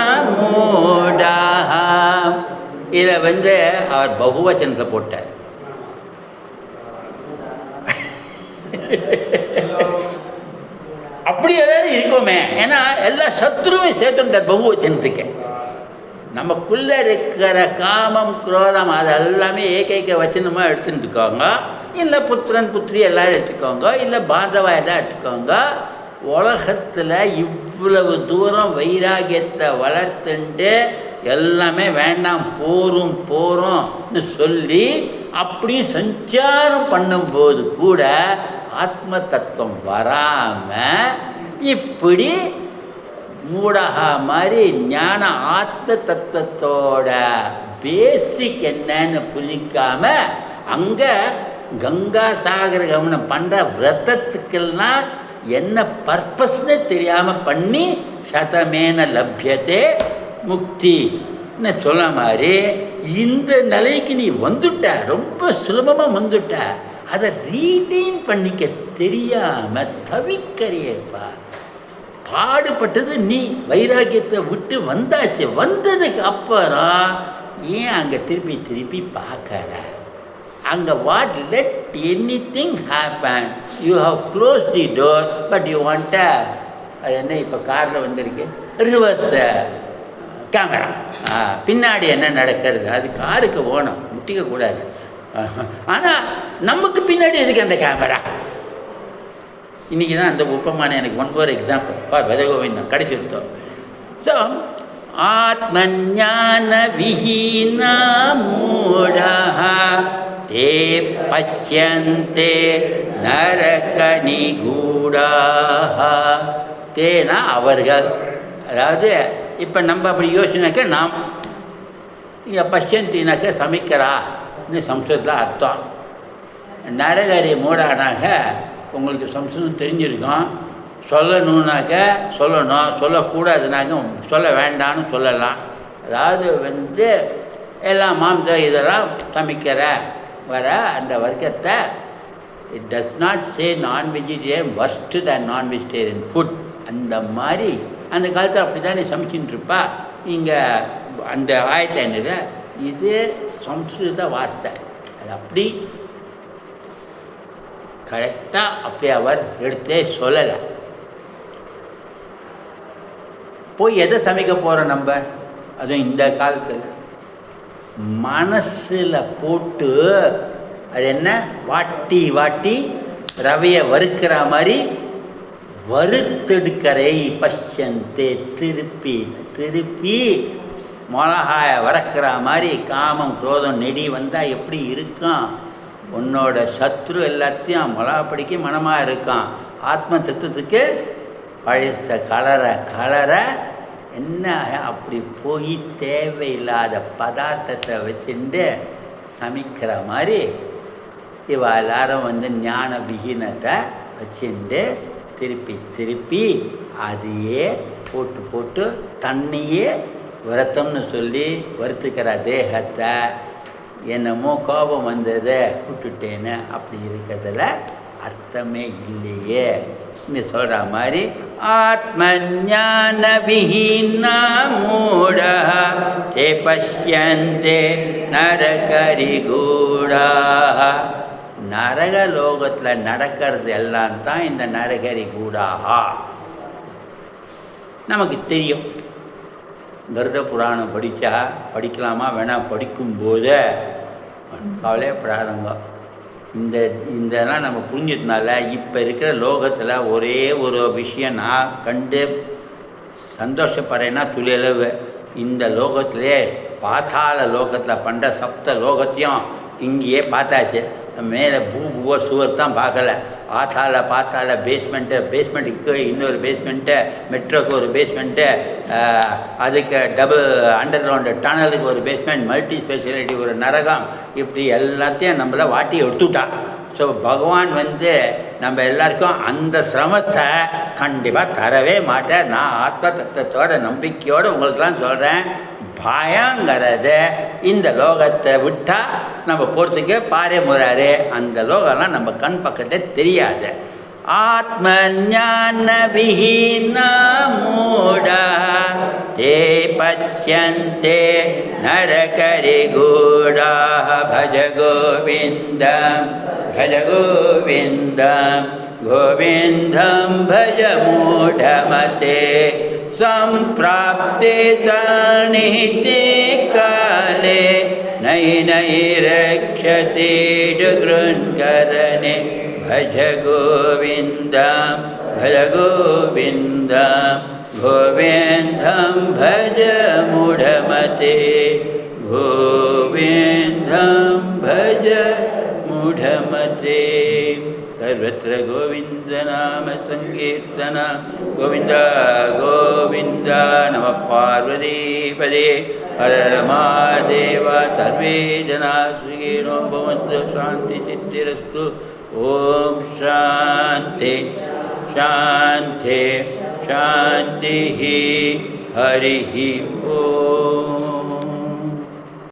இதில் அவர் பகுவச்சனத்தை போட்டார். அப்படி ஏதாவது இருக்கோமே. ஏன்னா எல்லா சத்ருவையும் சேர்த்துட்டார் பகுவச்சனத்துக்கு. நமக்குள்ளே இருக்கிற காமம் குரோதம் அதெல்லாமே ஏகைக்க வச்சனமாக எடுத்துகிட்டு இருக்கோங்க. இல்லை புத்திரன் புத்திரி எல்லோரும் எடுத்துக்கோங்க, இல்லை பாந்தவா எல்லாம் எடுத்துக்கோங்க. உலகத்தில் இவ்வளவு தூரம் வைராகியத்தை வளர்த்துண்டு எல்லாமே வேண்டாம் போகிறோம்னு சொல்லி அப்படியும் சஞ்சாரம் பண்ணும்போது கூட ஆத்ம தத்துவம் வராமல் இப்படி மூடகா மாதிரி ஞான ஆத்ம தத்துவத்தோட பேசிக் என்னன்னு புரிஞ்சிக்காம அங்கே கங்கா சாகர கமனம் பண்ணுற விரதத்துக்கெல்லாம் என்ன பர்பஸ்ன்னு தெரியாமல் பண்ணி சதமேன லப்யத்தே முக்தின்னு சொல்ல மாதிரி இந்த நிலைக்கு நீ வந்துட்ட, ரொம்ப சுலபமாக வந்துட்ட. அதை ரீடைன் பண்ணிக்க தெரியாமல் தவிக்கிறியேப்பா. பாடுபட்டது நீ வைராக்கியத்தை விட்டு வந்தாச்சு. வந்ததுக்கு அப்புறம் ஏன் அங்கே திருப்பி பார்க்கற? அங்கே what let anything happen. You have close the door but you want அது என்ன இப்போ காரில் வந்திருக்கு ரிவர்ஸ் கேமரா. பின்னாடி என்ன நடக்கிறது அது காருக்கு ஓணும், முட்டிக்கக்கூடாது. ஆனால் நமக்கு பின்னாடி எதுக்கு அந்த கேமரா? இன்றைக்கி தான் அந்த உப்பமான எனக்கு ஒன் ஃபோர் எக்ஸாம்பிள் வெதகோவிந்தம் கிடைச்சிருந்தோம். ஸோ ஆத்மஞான விஹீனா மூடஹ தே பச்யந்தே நரக நிகூடாஹ. தேனா அவர்கள், அதாவது இப்போ நம்ம அப்படி யோசினாக்க நாம் இங்கே பஷ்யந்தினாக்க சமைக்கிறா இந்த சம்ஸ்கிருதத்தில் அர்த்தம். நரகரி மூடானாக உங்களுக்கு சம்ஸ்கிருதம் தெரிஞ்சிருக்கும். சொல்லணுன்னாக்க சொல்லணும், சொல்லக்கூடாதுனாக்க சொல்ல வேண்டாம்னு சொல்லலாம். அதாவது எல்லாம் மாம்சம் இதெல்லாம் சமைக்கிற வர அந்த வர்க்கத்தை it does not say non-vegetarian worst than non-vegetarian food. அந்த மாதிரி அந்த காலத்தில் அப்படி தான் நீ சமைச்சின்னு இருப்பா. இங்கே அந்த 1500 இது சம்ஸ்கிருத வார்த்தை. அது அப்படி கரெக்டாக அப்படி அவர் எடுத்தே சொல்லலை. போய் எதை சமைக்க போகிறோம் நம்ம? அதுவும் இந்த காலத்தில் மனசில் போட்டு அது என்ன வாட்டி வாட்டி ரவையை வறுக்கிற மாதிரி வறுத்தெடுக்கரை பஷ்யந்தே, திருப்பி திருப்பி மிளகாய வறக்கிற மாதிரி காமம் குரோதம் நெடி வந்தால் எப்படி இருக்கும்? உன்னோட சத்ரு எல்லாத்தையும் மிளகாப்படிக்கு மனமாக இருக்கான். ஆத்ம தத்துவத்துக்கு பழச கலரை என்ன அப்படி போய் தேவையில்லாத பதார்த்தத்தை வச்சுட்டு சமைக்கிற மாதிரி இவ எல்லாரும் ஞான விஹீனத்தை வச்சுட்டு திருப்பி திருப்பி அதையே போட்டு போட்டு தண்ணியே விரதம்னு சொல்லி வறுத்துக்கிற தேகத்தை என்னமோ கோபம் வந்ததை விட்டுட்டேன்னு அப்படி இருக்கிறதுல அர்த்தமே இல்லையே. நீ சொல்கிற மாதிரி ஆத்மஞான விஹீனா மூட தே பஷ்யந்தே நரகரிகூடா. நரகலோகத்தில் நடக்கிறது எல்லாம் தான் இந்த நரகரி கூடாகா. நமக்கு தெரியும். கருட புராணம் படிக்கலாமா வேணாம், படிக்கும்போது கவலைப்படாதங்க. இதெல்லாம் நம்ம புரிஞ்சதுனால இப்போ இருக்கிற லோகத்தில் ஒரே ஒரு விஷயம் நான் கண்டு சந்தோஷப்படுறேன்னா துளியளவு. இந்த லோகத்திலே பாத்தாள லோகத்தில் பண்ணுற சப்த லோகத்தையும் இங்கேயே பார்த்தாச்சு. மேலே பூவோ சுவர் தான் பார்க்கல. பார்த்தால பேஸ்மெண்ட்டுக்கு இன்னொரு பேஸ்மெண்ட்டு, மெட்ரோக்கு ஒரு பேஸ்மெண்ட்டு, அதுக்கு டபுள் அண்டர் கிரவுண்டு டனலுக்கு ஒரு பேஸ்மெண்ட், மல்டி ஸ்பெஷாலிட்டி ஒரு நரகம், இப்படி எல்லாத்தையும் நம்மளை வாட்டி எடுத்துட்டா. ஸோ பகவான் நம்ம எல்லாருக்கும் அந்த சிரமத்தை கண்டிப்பாக தரவே மாட்டேன். நான் ஆத்ம தத்துவத்தோட நம்பிக்கையோடு உங்களுக்கெல்லாம் சொல்கிறேன். பயங்கிறது இந்த லோகத்தை விட்டால் நம்ம போகிறதுக்கு பாரே முறாரு. அந்த லோகம்லாம் நம்ம கண் பக்கத்தில் தெரியாது. ஆத்ம ஞான விஹீனா மூட தே பச்யந்தே நரகரி கூடா. பஜ கோவிந்தம் பஜ கோவிந்தம் கோவிந்தம் பஜ மூடமதே. संप्राप्ते सानिहिते काले नयि नयि रक्षते डुगृन्करणे. भज गोविन्दं गोविन्दं भज मूढमते. गोविन्दं भज मूढमते. सर्वत्र गोविन्दनाम संकीर्तना. गोविन्द गोविन्द नमः पार्वतीपदे. हर हर महादेव. सर्वे जना सुखिनो भवन्तु. शान्ति सिद्धिरस्तु. ओम शान्ति शान्ति शान्तिः. हरिः ओम.